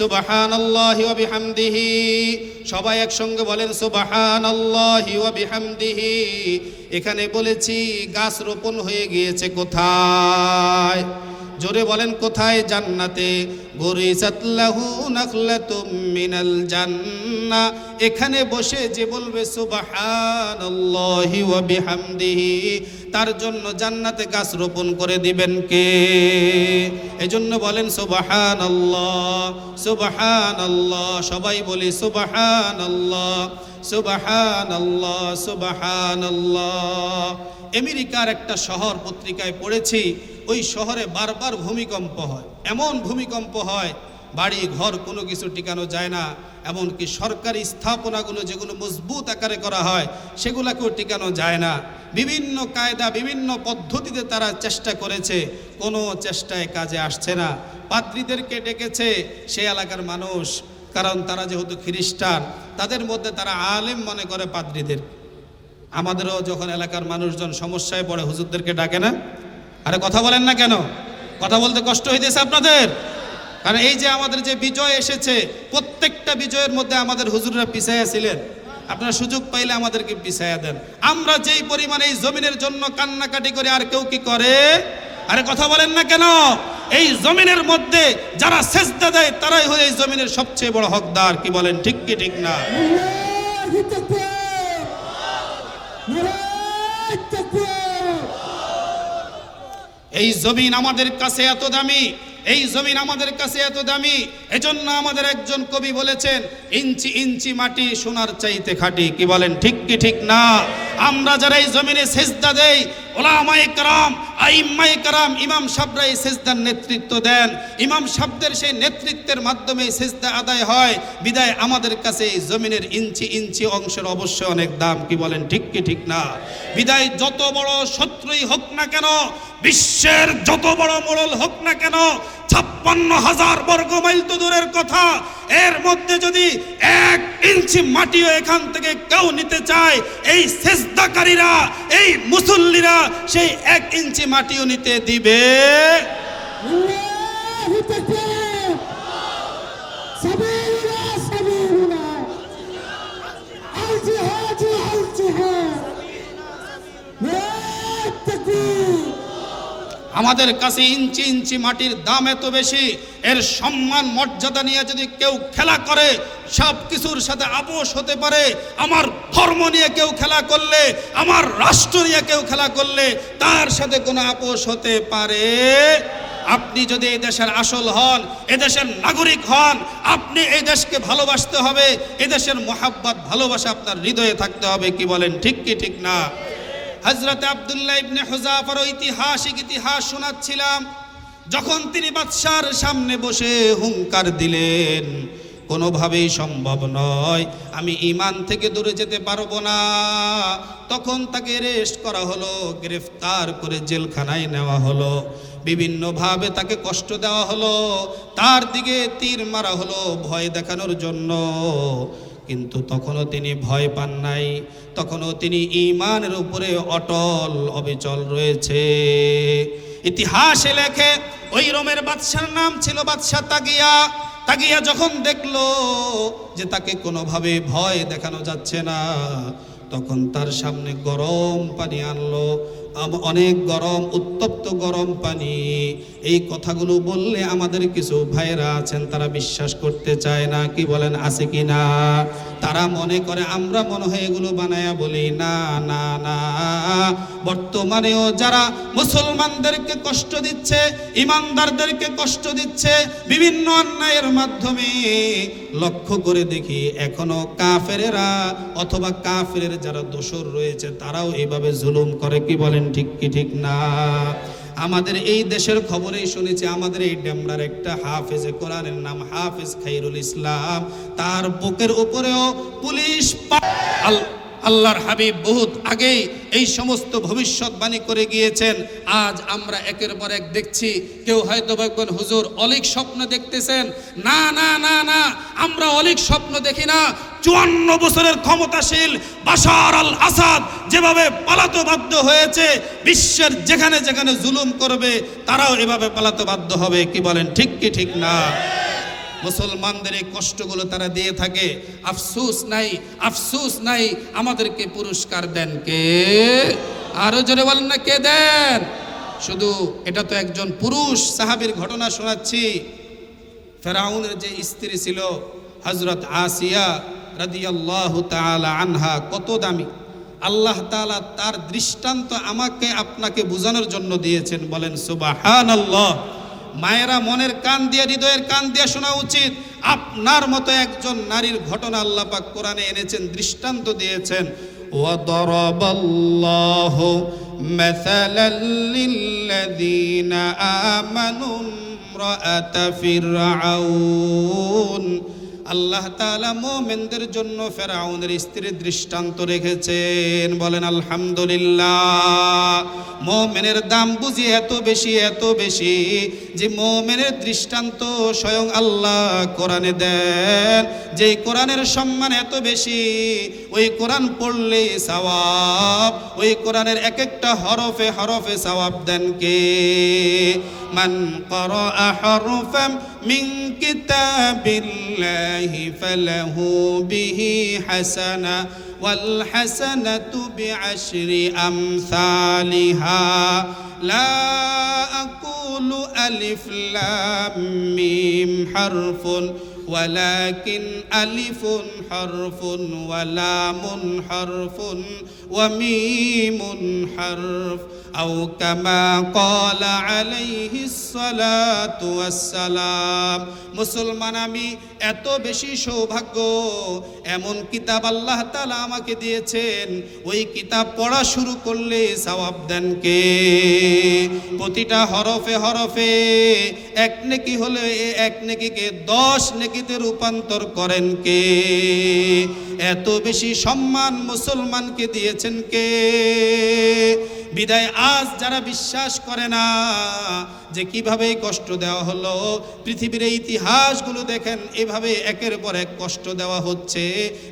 সুবহানাল্লাহি ওয়া বিহামদিহি। সবাই একসঙ্গে বলেন সুবহানাল্লাহি ওয়া বিহামদিহি। এখানে বলেছি গাছ রোপণ হয়ে গিয়েছে কোথায়? জোরে বলেন কোথায়? জান্নাতে। গুরিসাত লাহু নাখলাতুম মিনাল জান্নাহ। এখানে বসে যে বলবে সুবহানাল্লাহি ওয়া বিহামদিহি, তার জন্য জান্নাতে গাছ রোপণ করে দিবেন কে? এজন্য বলেন সুবহানাল্লাহ সুবহানাল্লাহ। সবাই বলি সুবহানাল্লাহ সুবহানাল্লাহ সুবহানাল্লাহ। আমেরিকার একটা শহর পত্রিকায় পড়েছি, ওই শহরে বারবার ভূমিকম্প হয়, এমন ভূমিকম্প হয় বাড়ি ঘর কোনো কিছু টিকানো যায় না, এমনকি সরকারি স্থাপনাগুলো যেগুলো মজবুত আকারে করা হয় সেগুলোকেও টিকানো যায় না। বিভিন্ন কায়দা বিভিন্ন পদ্ধতিতে তারা চেষ্টা করেছে, কোনো চেষ্টায় কাজে আসছে না। পাদ্রীদেরকে ডেকেছে সে এলাকার মানুষ, কারণ তারা যেহেতু খ্রিস্টান তাদের মধ্যে তারা আলেম মনে করে পাদ্রীদের। আমাদেরও যখন এলাকার মানুষজন সমস্যায় পড়ে হুজুরদেরকে ডাকে না? আরে কথা বলেন না কেন? কথা বলতে কষ্ট হইতেছে আপনাদের? কারণ এই যে আমাদের যে বিজয় এসেছে, প্রত্যেকটা বিজয়ের মধ্যে আমাদের হুজুররা পিছায়া ছিলেন। আপনারা সুযোগ পাইলে আমাদেরকে পিছায়া দেন। আমরা যেই পরিমাণে এই জমিনের জন্য কান্নাকাটি করে, আর কেউ কি করে? আরে কথা বলেন না কেন? এই জমিনের মধ্যে যারা সেজদা দেয় তারাই হলো এই জমিনের সবচেয়ে বড় হকদার। কি বলেন, ঠিক কি ঠিক না? এই জমিন আমাদের কাছে এত দামি, এই জমিন আমাদের কাছে এত দামি। এজন্য আমাদের একজন কবি বলেছেন, ইঞ্চি ইঞ্চি মাটি সোনার চাইতে খাঁটি। কি বলেন, ঠিক কি ঠিক না? আমরা যারা এই জমিনে সেজদা দেই, ওলামায়ে কেরাম আইম্মায়ে কেরাম ইমাম সাহেবরা এই সেজদার নেতৃত্ব দেন, ইমাম সাহেবদের সেই নেতৃত্বের মাধ্যমে সেজদা আদায় হয়। বিদায় আমাদের কাছে এই জমিনের ইঞ্চি ইঞ্চি অংশের অবশ্যই অনেক দাম। কি বলেন, ঠিক কি ঠিক না? বিদায় যত বড় শত্রুই হোক না কেন, বিশ্বের যত বড় মোড়ল হোক না কেন, 56,000 বর্গ মাইল তো দূরের কথা, এর মধ্যে যদি 1 ইঞ্চি মাটিও এখান থেকে কেউ নিতে চায়, এই সেজদাকারীরা এই মুসল্লিরা সেই 1 ইঞ্চি মাটিও নিতে দিবে। আমাদের কাছে ইঞ্চি ইঞ্চি মাটির দাম এত বেশি, এর সম্মান মর্যাদা নিয়ে যদি কেউ খেলা করে, সব কিছুর সাথে আপোষ হতে পারে। আমার ধর্ম নিয়ে কেউ খেলা করলে, আমার রাষ্ট্র নিয়ে কেউ খেলা করলে তার সাথে কোনো আপোষ হতে পারে? আপনি যদি এই দেশের আসল হন, এদেশের নাগরিক হন, আপনি এই দেশকে ভালোবাসতে হবে, এদেশের মোহাব্বত ভালোবাসা আপনার হৃদয়ে থাকতে হবে। কি বলেন, ঠিক কি ঠিক না? হযরত আব্দুল্লাহ ইবনে হুযাফার ঐতিহাসিক ইতিহাস শোনাচ্ছিলাম, যখন তিনি বাদশার সামনে বসে হুঙ্কার দিলেন, কোনোভাবেই সম্ভব নয়, আমি ঈমান থেকে দূরে যেতে পারবো না। তখন তাকে অ্যারেস্ট করা হলো, গ্রেফতার করে জেলখানায় নেওয়া হলো, বিভিন্নভাবে তাকে কষ্ট দেওয়া হলো, তার দিকে তীর মারা হলো ভয় দেখানোর জন্য। কিন্তু তখনও তিনি ভয় পান নাই, তখনও তিনি ঈমানের উপরে অটল অবিচল রয়েছে। ইতিহাসে লেখে, ওই রোমের বাদশার নাম ছিল বাদশা তাগিয়া। তাগিয়া যখন দেখলো যে তাকে কোনোভাবে ভয় দেখানো যাচ্ছে না, তখন তার সামনে গরম পানি আনলো, অনেক গরম, উত্তপ্ত গরম পানি। এই কথাগুলো বললে আমাদের কিছু ভাইরা আছেন তারা বিশ্বাস করতে চায় না, কি বলেন, আছে কি না? তারা মনে করে আমরা মনে হয় এগুলো বানায়া বলি। না না না, বর্তমানেও যারা মুসলমানদেরকে কষ্ট দিচ্ছে, ইমানদারদেরকে কষ্ট দিচ্ছে বিভিন্ন অন্যায়ের মাধ্যমে, লক্ষ্য করে দেখি এখনো কাফেরেরা অথবা কাফেরের যারা দোসর রয়েছে তারাও এইভাবে জুলুম করে, কি বলেন, ঠিক কি ঠিক না? আমাদের এই দেশের খবরেই শুনেছি, আমাদের এই ডেমরার একটা হাফেজে কোরআনের নাম হাফেজ খাইরুল ইসলাম, তার বুকের উপরেও পুলিশ আল্লাহর হাবিব বহুত আগেই এই সমস্ত ভবিষ্যৎবাণী করে গিয়েছেন। আজ আমরা একের পর এক দেখছি। কেউ হয়তো বলবেন হুজুর অলিক স্বপ্ন দেখতেছেন। না না না না, আমরা অলিক স্বপ্ন দেখি না। 54 বছরের ক্ষমতাশীল বাশার আল আসাদ যেভাবে পালাতে বাধ্য হয়েছে, বিশ্বের যেখানে যেখানে জুলুম করবে তারাও এভাবে পালাতে বাধ্য হবে, কি বলেন, ঠিক কি ঠিক না? মুসলমানদের এই কষ্টগুলো তারা দিয়ে থাকে। আফসোস নাই, আফসোস নাই, আমাদেরকে পুরস্কার দেন কে? আরো জোরে বলেন না, কে দেন? শুধু এটা তো একজন পুরুষ সাহাবীর ঘটনা শোনাচ্ছি। ফেরাউনের যে স্ত্রী ছিল হযরত আসিয়া রাদিয়াল্লাহু তাআলা আনহা, কত দামি! আল্লাহ তাআলা তার দৃষ্টান্ত আমাকে আপনাকে বোঝানোর জন্য দিয়েছেন, বলেন সুবহানাল্লাহ। মায়েরা মনের কান দিয়ে, হৃদয়ের কান দিয়ে শোনা উচিত। আপনার মতো একজন নারীর ঘটনা আল্লাহ পাক কোরআনে এনেছেন, দৃষ্টান্ত দিয়েছেন। ওয়াদারাবাল্লাহু মাসালাল লিল্লাযীনা আমানু ইমরাআতা ফিরআউন। আল্লাহ তাআলা মুমিনদের জন্য ফেরাউনের স্ত্রীর দৃষ্টান্ত রেখেছেন, বলেন আলহামদুলিল্লাহ। মুমিনের দাম বুঝি এত বেশি, এত বেশি যে মুমিনের দৃষ্টান্ত স্বয়ং আল্লাহ কোরআনে দেন। যে কোরআনের সম্মান এত বেশি, ওই কোরআন পড়লে সওয়াব, ওই কোরআনের এক একটা হরফে হরফে সওয়াব দেন কে? মান ক্বারা হরফাম মিন কিতাবিল্লাহি ফালাহু বিহি হাসানা ওয়াল হাসানাতু বিআশরি আমসালিহা। লা আকুলু আলিফ লাম মিম হারফুন ولكن ألف حرف ولام حرف وميم حرف أو كما قال عليه الصلاة والسلام। মুসলমান আমি, এত বেশি সৌভাগ্য, এমন কিতাব আল্লাহ তাআলা আমাকে দিয়েছেন, ওই কিতাব পড়া শুরু করলে সওয়াব দেন কে? প্রতিটা হরফে হরফে এক নেকি হলে এক নেকিকে 10 নেকিতে রূপান্তর করেন কে? এত বেশি সম্মান মুসলমানকে দিয়েছেন কে? বিদায় আজ যারা বিশ্বাস করে না যে কিভাবে কষ্ট দেওয়া হলো, পৃথিবীর ইতিহাসগুলো দেখেন, এভাবে একের পর এক কষ্ট দেওয়া হচ্ছে।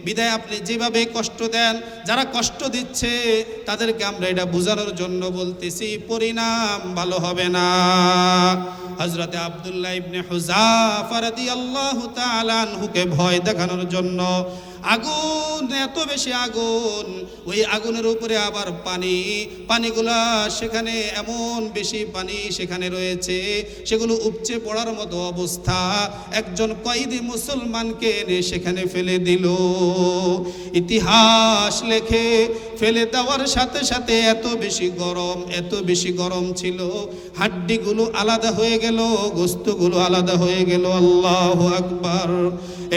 বিদায় আপনি যেভাবে কষ্ট দেন, যারা কষ্ট দিচ্ছে তাদেরকে আমরা এটা বোঝানোর জন্য বলতেছি, পরিণাম ভালো হবে না। হযরতে আব্দুল্লাহ ইবনে হুযাফা রাদিয়াল্লাহু তাআলা আনহুকে ভয় দেখানোর জন্য আগুন, এত বেশি আগুন, ওই আগুনের উপরে আবার পানি, পানিগুলা সেখানে এমন বেশি পানি সেখানে রয়েছে, সেগুলো উপচে পড়ার মতো অবস্থা। একজন কয়েদি মুসলমানকে এনে সেখানে ফেলে দিল। ইতিহাস লেখে ফেলে দেওয়ার সাথে সাথে এত বেশি গরম, এত বেশি গরম ছিল, হাড্ডিগুলো আলাদা হয়ে গেল, গোস্তগুলো আলাদা হয়ে গেল। আল্লাহু আকবার।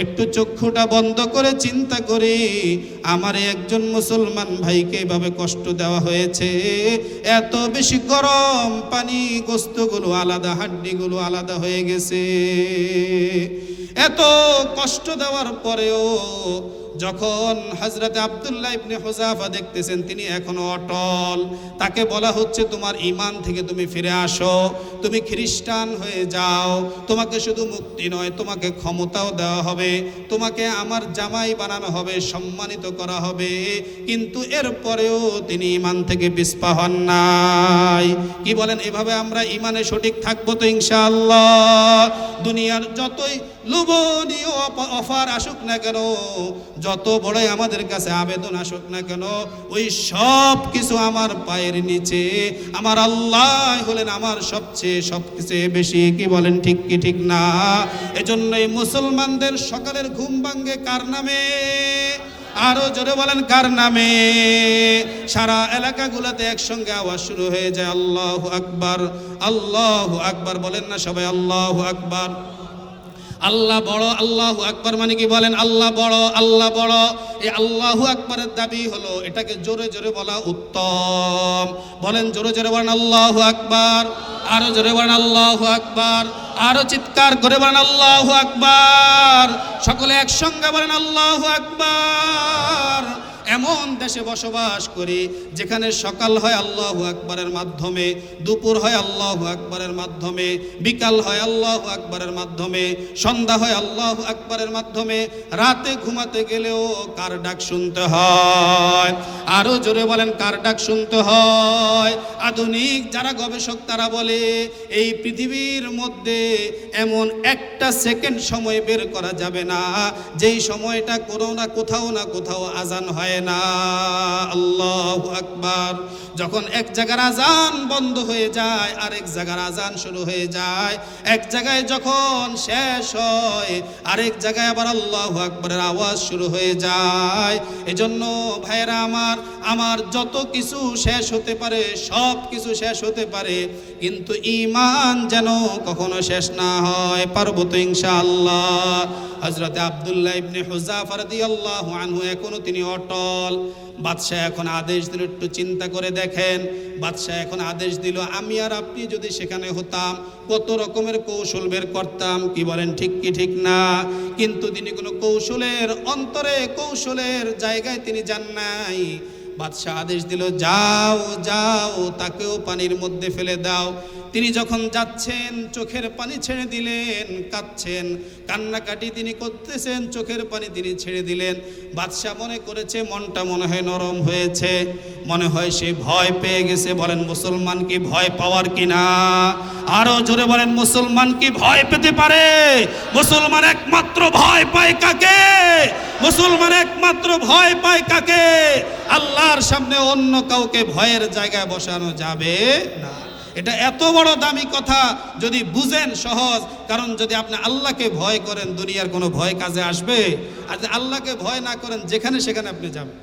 একটু চক্ষুটা বন্ধ করে চিন্তা করি, আমার একজন মুসলমান ভাইকে এভাবে কষ্ট দেওয়া হয়েছে, এত বেশি গরম পানি, গোস্তগুলো আলাদা, হাড্ডিগুলো আলাদা হয়ে গেছে। এত কষ্ট দেওয়ার পরেও যখন হযরত আব্দুল্লাহ ইবনে হুযাফা দেখতেছেন তিনি এখনো অটল, তাকে বলা হচ্ছে তোমার ঈমান থেকে তুমি ফিরে আসো, তুমি খ্রিস্টান হয়ে যাও, তোমাকে শুধু মুক্তি নয় তোমাকে ক্ষমতাও দেওয়া হবে, তোমাকে আমার জামাই বানানো হবে, সম্মানিত করা হবে। কিন্তু এরপরেও তিনি ঈমান থেকে পিছপা হন নাই। কি বলেন, এভাবে আমরা ঈমানে সঠিক থাকবো তো ইনশাআল্লাহ? দুনিয়ার যতই লোভনীয় অফার আসুক না কেন, যত বড়ই আমাদের কাছে আবেদন আসুক না কেন, ওই সব কিছু আমার পায়ের নিচে আমার আল্লাহ হলেন আমার সবচেয়ে বেশি। কি বলেন ঠিক কি ঠিক না? এজন্যই মুসলমানদের সকালের ঘুম ভাঙ্গে কার নামে? আরো জোরে বলেন কার নামে? সারা এলাকাগুলোতে একসঙ্গে আওয়াজ শুরু হয়ে যায় আল্লাহু আকবার, আল্লাহু আকবার। বলেন না সবাই আল্লাহু আকবার? আল্লাহ বড়, আল্লাহু আকবার মানে কি? বলেন আল্লাহ বড়, আল্লাহ বড়। এই আল্লাহু আকবারের দাবি হলো এটাকে জোরে জোরে বলা উত্তম। বলেন জোরে জোরে বলেন আল্লাহু আকবার, আরো জোরে বলেন আল্লাহু আকবার, আরো চিৎকার করে বলেন আল্লাহু আকবার। সকলে একসঙ্গে বলেন আল্লাহু আকবার। এমন দেশে বসবাস করি যেখানে সকাল হয় আল্লাহু আকবারের মাধ্যমে, দুপুর হয় আল্লাহু আকবারের মাধ্যমে, বিকাল হয় আল্লাহু আকবারের মাধ্যমে, সন্ধ্যা হয় আল্লাহু আকবারের মাধ্যমে, রাতে ঘুমাতে গেলেও কার ডাক শুনতে হয়? আরো জোরে বলেন কার ডাক শুনতে হয়? আধুনিক যারা গবেষক তারা বলে এই পৃথিবীর মধ্যে এমন একটা সেকেন্ড সময় বের করা যাবে না যেই সময়টা কোনো না কোথাও আজান হয় না। আল্লাহু আকবার। যখন এক জায়গার আজান বন্ধ হয়ে যায় আরেক জায়গার আজান শুরু হয়ে যায়, এক জায়গায় যখন শেষ হয় আরেক জায়গায় আবার আল্লাহু আকবারের আওয়াজ শুরু হয়ে যায়। এজন্য ভাইরা আমার যত কিছু শেষ হতে পারে, সব কিছু শেষ হতে পারে, কিন্তু ঈমান যেন কখনো শেষ না হয়। পারবো তো ইনশাআল্লাহ? হযরতে আব্দুল্লাহ ইবনে হুযাফা রাদিয়াল্লাহু আনহু এখনো তিনি অটল। বাদশাহ এখন আদেশ দিল, একটু চিন্তা করে দেখেন, বাদশাহ এখন আদেশ দিল আমি আর আপনি যদি সেখানে হতাম কত রকমের কৌশল বের করতাম। কি বলেন ঠিক কি ঠিক না? কিন্তু তিনি কোনো কৌশলের জায়গায় তিনি যান নাই। বাদশাহ আদেশ দিল যাও যাও, তাকেও পানির মধ্যে ফেলে দাও। তিনি যখন যাচ্ছেন চোখের পানি ছেড়ে দিলেন, কাঁদছেন, কান্নাকাটি তিনি করতেছেন, চোখের পানি তিনি ছেড়ে দিলেন। বাদশাহ মনে করেছে মনটা মনে হয় নরম হয়েছে, মনে হয় সে ভয় পেয়ে গেছে। বলেন মুসলমান কি ভয় পাওয়ার কিনা? আরো জোরে বলেন মুসলমান কি ভয় পেতে পারে? মুসলমান একমাত্র ভয় পায় কাকে? মুসলমান একমাত্র ভয় পায় কাকে? আল্লাহর সামনে অন্য কাউকে ভয়ের জায়গায় বসানো যাবে না। এটা এত বড় দামি কথা, যদি বুঝেন সহজ। কারণ যদি আপনি আল্লাহকে ভয় করেন দুনিয়ার কোনো ভয় কাজে আসবে? আর যদি আল্লাহকে ভয় না করেন যেখানে সেখানে আপনি যাবেন।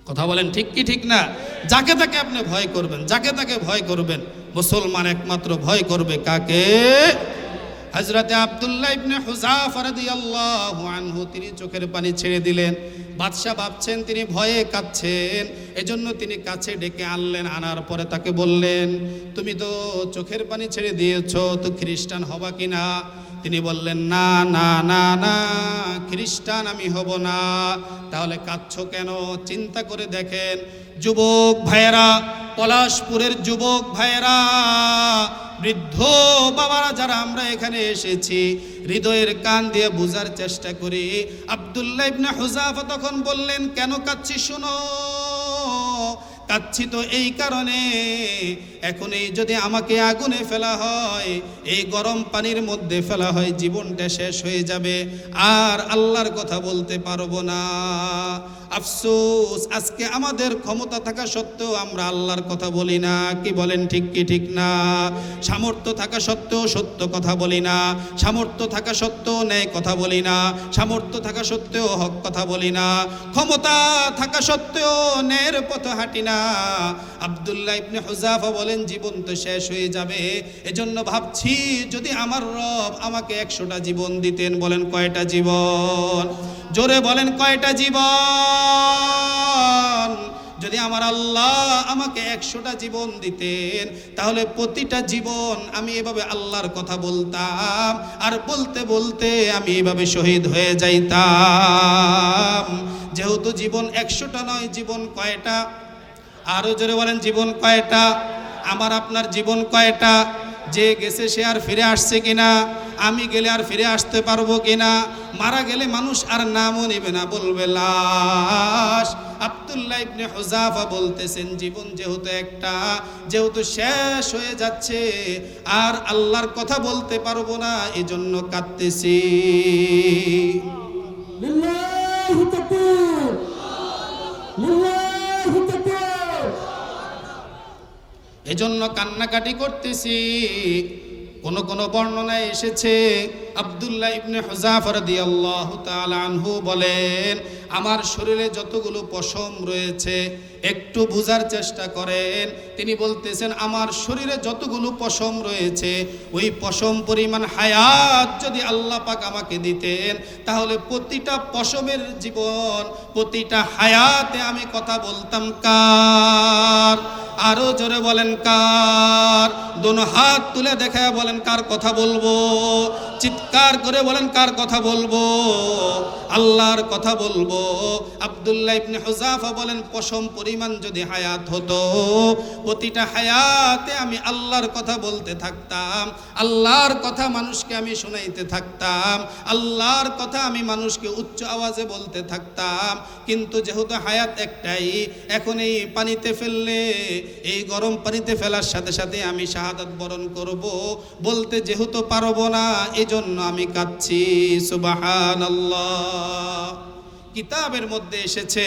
কথা বলেন ঠিক কি ঠিক না? যাকে তাকে আপনি ভয় করবেন, যাকে তাকে ভয় করবেন। মুসলমান একমাত্র ভয় করবে কাকে? হযরতে আব্দুল্লাহ ইবনে হুযাফা রাদিয়াল্লাহু আনহু তিনি চোখের পানি ছেড়ে দিলেন। বাদশাহ ভাবছেন তিনি ভয়ে কাঁদছেন, এজন্য তিনি কাছে ডেকে আনলেন। আনার পরে তাকে বললেন তুমি তো চোখের পানি ছেড়ে দিয়েছো, তো খ্রিস্টান হবা কিনা? তিনি বললেন না না না না, খ্রিস্টান আমি হব না। তাহলে কাঁদছো কেন? চিন্তা করে দেখেন যুবক ভাইয়েরা, পলাশপুরের যুবক ভাইয়েরা, বৃদ্ধ বাবারা যারা আমরা এখানে এসেছি, হৃদয়ের কান দিয়ে বোঝার চেষ্টা করি। আব্দুল্লাহ ইবনে হুযাফা তখন বললেন কেন কাঁদছি শোনো। কাঁদছি তো এই কারণে, এখন এই যদি আমাকে আগুনে ফেলা হয়, এই গরম পানির মধ্যে ফেলা হয়, জীবনটা শেষ হয়ে যাবে, আর আল্লাহর কথা বলতে পারবো না। আফসোস আজকে আমাদের ক্ষমতা থাকা সত্ত্বেও আমরা আল্লাহর কথা বলি না। কি বলেন ঠিক কি ঠিক না? সামর্থ্য থাকা সত্ত্বেও সত্য কথা বলি না, সামর্থ্য থাকা সত্ত্বেও ন্যায় কথা বলি না, সামর্থ্য থাকা সত্ত্বেও হক কথা বলি না, ক্ষমতা থাকা সত্ত্বেও ন্যায়ের পথে হাঁটি না। আব্দুল্লাহ ইবনে হুযাফা বলেন জীবন তো শেষ হয়ে যাবে, এজন্য ভাবছি যদি আমার রব আমাকে 100টা জীবন দিতেন। বলেন কয়টা জীবন? জোরে বলেন কয়টা জীবন? যদি আমার আল্লাহ আমাকে 100টা জীবন দিতেন, তাহলে প্রতিটা জীবন আমি এভাবে আল্লাহর কথা বলতাম, আর বলতে বলতে আমি এভাবে শহীদ হয়ে যাইতাম। যেহেতু জীবন 100টা নয়, জীবন কয়টা? আরো জোরে বলেন জীবন কয়টা? আমার আপনার জীবন কয়টা? যে গেছে সে আর ফিরে আসছে কিনা, আমি গেলে আর ফিরে আসতে পারবো কিনা, মারা গেলে মানুষ আর নামও নেবে না, বলবে লাশ। আব্দুল্লাহ ইবনে হুযাফা বলতেছেন জীবন যেহেতু একটা, যেহেতু শেষ হয়ে যাচ্ছে, আর আল্লাহর কথা বলতে পারবো না, এজন্য কাঁদতেছি। লিল্লাহি তাকবীর, লিল্লাহি তাকবীর। এজন্য কান্নাকাটি করতেছি। কোন কোন বর্ণনায় এসেছে আব্দুল্লাহ ইবনে হুযাফা রাদিয়াল্লাহু তাআলা আনহু বলেন, আমার শরীরে যতগুলো পশম রয়েছে একটু বুঝার চেষ্টা করেন। তিনি বলতেছেন আমার শরীরে যতগুলো পশম রয়েছে ওই পশম পরিমাণ হায়াত যদি আল্লাহ পাক আমাকে দিতেন, তাহলে প্রতিটা পশমের জীবন, প্রতিটা হায়াতে আমি কথা বলতাম কার? আরো জোরে বলেন কার? দোনো হাত তুলে দেখায় বলেন কার কথা বলবো? চিৎকার করে বলেন কার কথা বলবো? আল্লাহর কথা বলবো। আব্দুল্লাহ ইবনে হুযাফা বলেন পশম পরিমাণ যদি হায়াত হতো, প্রতিটা হায়াতে আমি আল্লাহর কথা বলতে থাকতাম, আল্লাহর কথা মানুষকে আমি শোনাইতে থাকতাম, আল্লাহর কথা আমি মানুষকে উচ্চ আওয়াজে বলতে থাকতাম। কিন্তু যেহেতু হায়াত একটাই, এখন এই পানিতে ফেললে, এই গরম পানিতে ফেলার সাথে সাথে আমি শাহাদাত বরণ করব, বলতে যেহেতু পারবো না, এজন্য আমি কাঁদছি। সুবহানাল্লাহ। কিতাবের মধ্যে এসেছে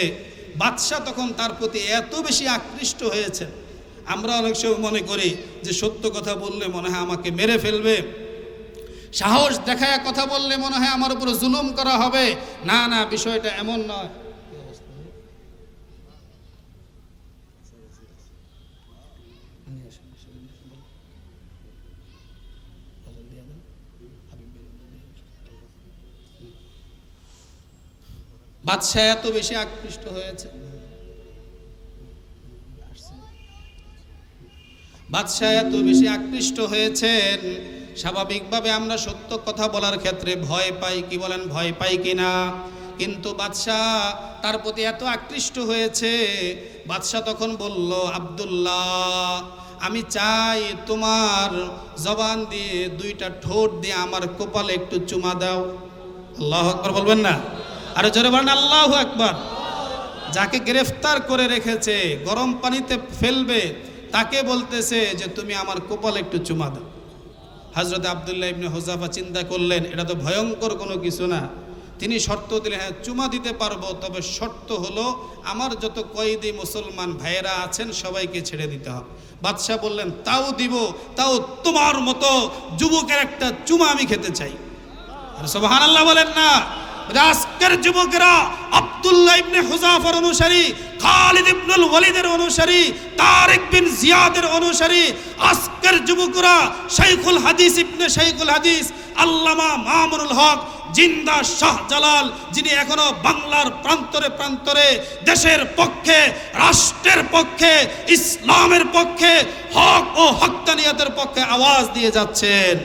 বাদশা তখন তার প্রতি এত বেশি আকৃষ্ট হয়েছে। আমরা অনেক সময় মনে করি যে সত্য কথা বললে মনে হয় আমাকে মেরে ফেলবে, সাহস দেখায় কথা বললে মনে হয় আমার উপর জুলুম করা হবে। না না, বিষয়টা এমন নয়। বাদশা এত বেশি আকৃষ্ট হয়েছে, বাদশা এত বেশি আকৃষ্ট হয়েছেন, স্বাভাবিকভাবে আমরা সত্য কথা বলার ক্ষেত্রে ভয় পাই, কি বলেন, ভয় পাই কিনা? কিন্তু বাদশা তার প্রতি এত আকৃষ্ট হয়েছে, বাদশা তখন বলল, আব্দুল্লাহ, আমি চাই তোমার জবান দিয়ে, দুইটা ঠোঁট দিয়ে আমার কপালে একটু চুমা দাও। আল্লাহু আকবার বলবেন না? আরে জোরে বলেন আল্লাহু আকবার। যাকে গ্রেফতার করে রেখেছে, গরম পানিতে ফেলবে, তাকে বলতেছে যে তুমি আমার কপালে একটু চুমা দাও। হযরত আব্দুল্লাহ ইবনে হুযাফা চিন্তা করলেন এটা তো ভয়ঙ্কর কোনো কিছু না। তিনি শর্ত দিলেন, হ্যাঁ চুমা দিতে পারবো, তবে শর্ত হলো আমার যত কয়েদি মুসলমান ভাইয়েরা আছেন সবাইকে ছেড়ে দিতে হবে। বাদশাহ বললেন তাও দিব, তাও তোমার মতো যুবকের একটা চুমা আমি খেতে চাই। আর সুবহানাল্লাহ বলেন না? আজকের যুবকেরা আব্দুল্লাহ ইবনে হুযাফার অনুসারী, খালিদ ইবনুল ওয়ালিদের অনুসারী, তারিক বিন জিয়াদের অনুসারী। আজকের যুবকরা শাইখুল হাদিস ইবনে শাইখুল হাদিস আল্লামা মামুনুল হক জিন্দা শাহজালাল, যিনি এখনো বাংলার প্রান্তরে প্রান্তরে দেশের পক্ষে, রাষ্ট্রের পক্ষে, ইসলামের পক্ষে, হক ও হক্কানিয়াতের পক্ষে আওয়াজ দিয়ে যাচ্ছেন।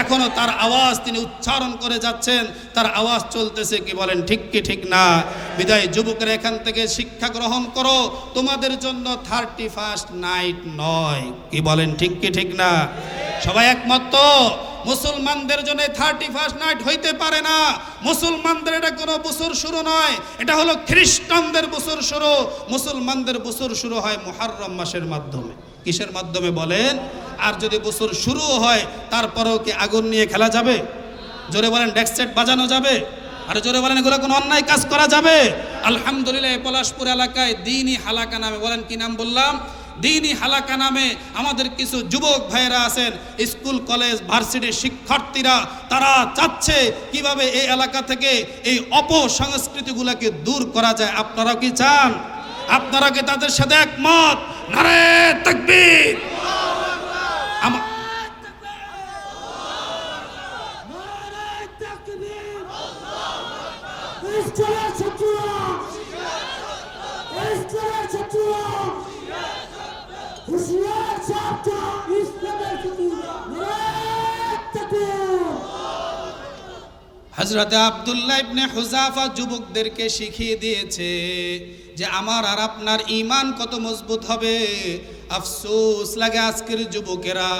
এখনো তার আওয়াজ তিনি উচ্চারণ করে যাচ্ছেন, তার আওয়াজ চলতেছে, কি বলেন ঠিক কি ঠিক না? বিদায় যুবকেরা এখান থেকে শিক্ষা গ্রহণ করো, তোমাদের জন্য 31st নাইট নয়, কি বলেন ঠিক কি ঠিক না? সবাই একমত তো? মুসলমানদের জন্য 31st নাইট হইতে পারে না। মুসলমানদের এটা কোনো বছর শুরু নয়, এটা হলো খ্রিস্টানদের বছর শুরু। মুসলমানদের বছর শুরু হয় মুহররম মাসের মাধ্যমে। কিসের মাধ্যমে বলেন? আর যদি বছর শুরু হয় তারপরেও কি আগুন নিয়ে খেলা যাবে? জোরে বলেন ডেক্সেট বাজানো যাবে? আর জোরে বলেন এগুলো কোনো অন্যায় কাজ করা যাবে? আলহামদুলিল্লাহ পলাশপুর এলাকায় দ্বীনি হালাকা নামে, বলেন কি নাম বললাম? দ্বীনি হালাকা নামে আমাদের কিছু যুবক ভাইয়েরা আছেন, স্কুল কলেজ ভার্সিটির শিক্ষার্থীরা, তারা চাচ্ছে কিভাবে এই এলাকা থেকে এই অপসংস্কৃতিগুলোকে দূর করা যায়। আপনারা কি চান? আপনারা কি তাদের সাথে একমত? নারে তাকবীর! হযরত আব্দুল্লাহ ইবনে হুযাফা যুবকদেরকে শিখিয়ে দিয়েছে যে আমার আর আপনার ঈমান কত মজবুত হবে, আফসোস লাগে আজকের যুবকেরা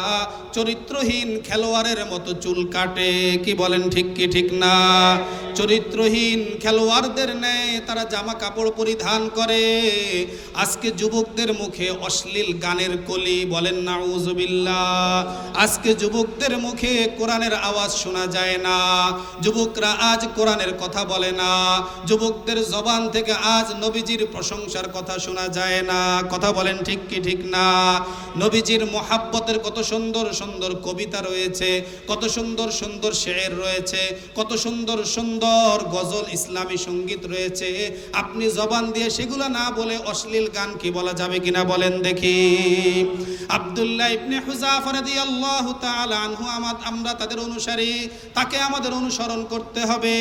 চরিত্রহীন খেলোয়াড়ের মতো চুল কাটে। কি বলেন, ঠিক কি ঠিক না? চরিত্রহীন খেলোয়াড়দের ন্যায় তারা জামা কাপড় পরিধান করে। আজকে যুবকদের মুখে অশ্লীল গানের কলি, বলেন নাউজুবিল্লাহ। আজকে যুবকদের মুখে কোরআনের আওয়াজ শোনা যায় না। যুবকরা আজ কোরআনের কথা বলে না। যুবকদের জবান থেকে আজ নবীজির প্রশংসার কথা শোনা যায় না। কথা বলেন, ঠিক কি ঠিক না? নবীজির মোহাব্বতের কত সুন্দর সুন্দর কবিতা রয়েছে, কত সুন্দর সুন্দর শের রয়েছে, কত সুন্দর সুন্দর গজল ইসলামী সঙ্গীত রয়েছে। আপনি জবান দিয়ে সেগুলো না বলে অশ্লীল গান কি বলা যাবে কিনা বলেন দেখি। আব্দুল্লাহ ইবনে হুযাফা রাদিয়াল্লাহু তাআলা আনহু, আমরা তাদের অনুসারী, তাকে আমাদের অনুসরণ করতে হবে।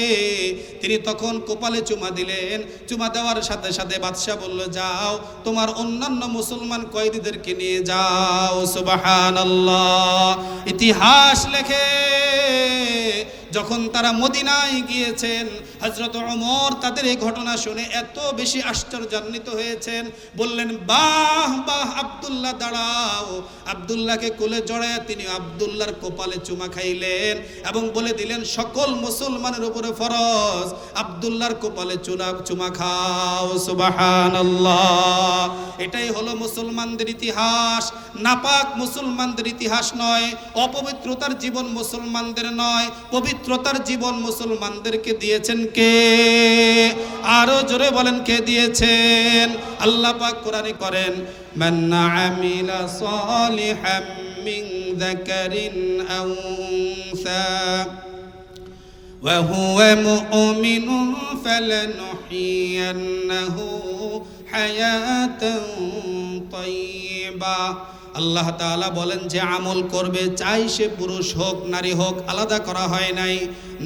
তিনি তখন কপালে চুমা দিলেন। চুমা দেওয়ার সাথে সাথে বাদশা বলল, যাও তোমার অন্যান্য মুসলমান কয়েদিদেরকে নিয়ে যাও। সুবহানাল্লাহ। ইতিহাস লেখে যখন তারা মদিনায় গিয়েছেন, হযরত ওমর তাদের এই ঘটনা শুনে এত বেশি আশ্চর্যান্বিত হয়েছেন, বললেন, বাহ বাহ আব্দুল্লাহ, দাঁড়াও। আব্দুল্লাহকে কোলে জড়ায় তিনি আব্দুল্লাহর কপালে চুমা খাইলেন এবং বলে দিলেন, সকল মুসলমানের উপরে ফরজ আব্দুল্লাহর কপালে চুমা খাও। সুবহানাল্লাহ। এটাই হলো মুসলমানদের ইতিহাস। নাপাক মুসলমানদের ইতিহাস নয়, অপবিত্রতার জীবন মুসলমানদের নয়, পবিত্রতার জীবন মুসলমানদেরকে দিয়েছেন কে? আরো জোরে বলেন, কে দিয়েছেন? আল্লাহ পাক কোরআনে করেন, মান আমিলা সালিহাম মিন যাকারিন আও উনসা ওয়া হুয়া মুমিনুন ফালানুহইয়ান্নাহু হায়াতান তাইয়্যিবা। আল্লাহ তাআলা বলেন যে আমল করবে, চাই সে পুরুষ হোক নারী হোক, আলাদা করা হয় নাই।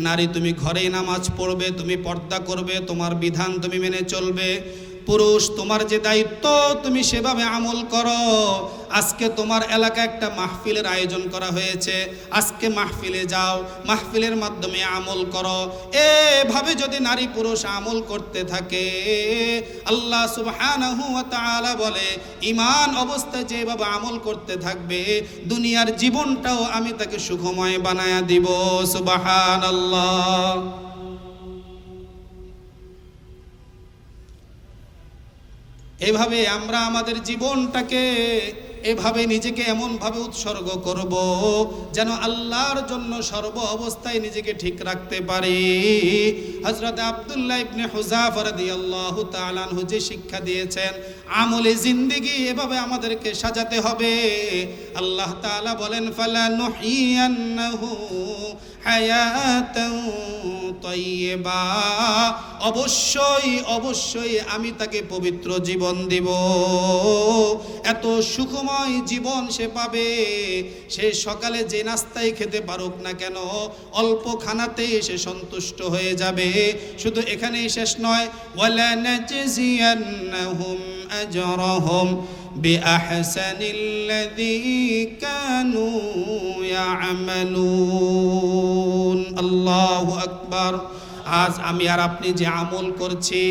নারী তুমি ঘরেই নামাজ পড়বে, তুমি পর্দা করবে, তোমার বিধান তুমি মেনে চলবে। পুরুষ তোমার যে দায়িত্ব তুমি সেভাবে আমল করো। আজকে তোমার এলাকায় একটা মাহফিলের আয়োজন করা হয়েছে, আজকে মাহফিলে যাও, মাহফিলের মাধ্যমে আমল করো। এভাবে যদি নারী পুরুষ আমল করতে থাকে, আল্লাহ সুবহানাহু ওয়া তাআলা বলে ঈমান অবস্থায় যেভাবে আমল করতে থাকবে, দুনিয়ার জীবনটাও আমি তাকে সুখময় বানায়া দিব। সুবহানাল্লাহ। এভাবে আমরা আমাদের জীবনটাকে এভাবে নিজেকে এমনভাবে উৎসর্গ করব যেন আল্লাহর জন্য সর্ব অবস্থায় নিজেকে ঠিক রাখতে পারি। হযরত আব্দুল্লাহ ইবনে হুযাফা রাদিয়াল্লাহু তাআলা আনহু যে শিক্ষা দিয়েছেন, আমলে জিন্দেগি এভাবে আমাদেরকে সাজাতে হবে। আল্লাহ তাআলা বলেন, ফালানুহইয়ান্নাহু হায়াতান তাইয়্যিবা। অবশ্যই অবশ্যই আমি তাকে পবিত্র জীবন দিব। এত সুখময় জীবন সে পাবে। সে সকালে যে নাস্তাই খেতে পারুক না কেন, অল্প খানাতেই সে সন্তুষ্ট হয়ে যাবে। শুধু এখানেই শেষ নয়, ওয়ালা নাজজিয়ান্নাহুম আজরাহুম বিআহসানিল্লাযী কানু ইয়ামালুন। আল্লাহু আকবার। আজ আমি আর আপনি যে আমল করছি,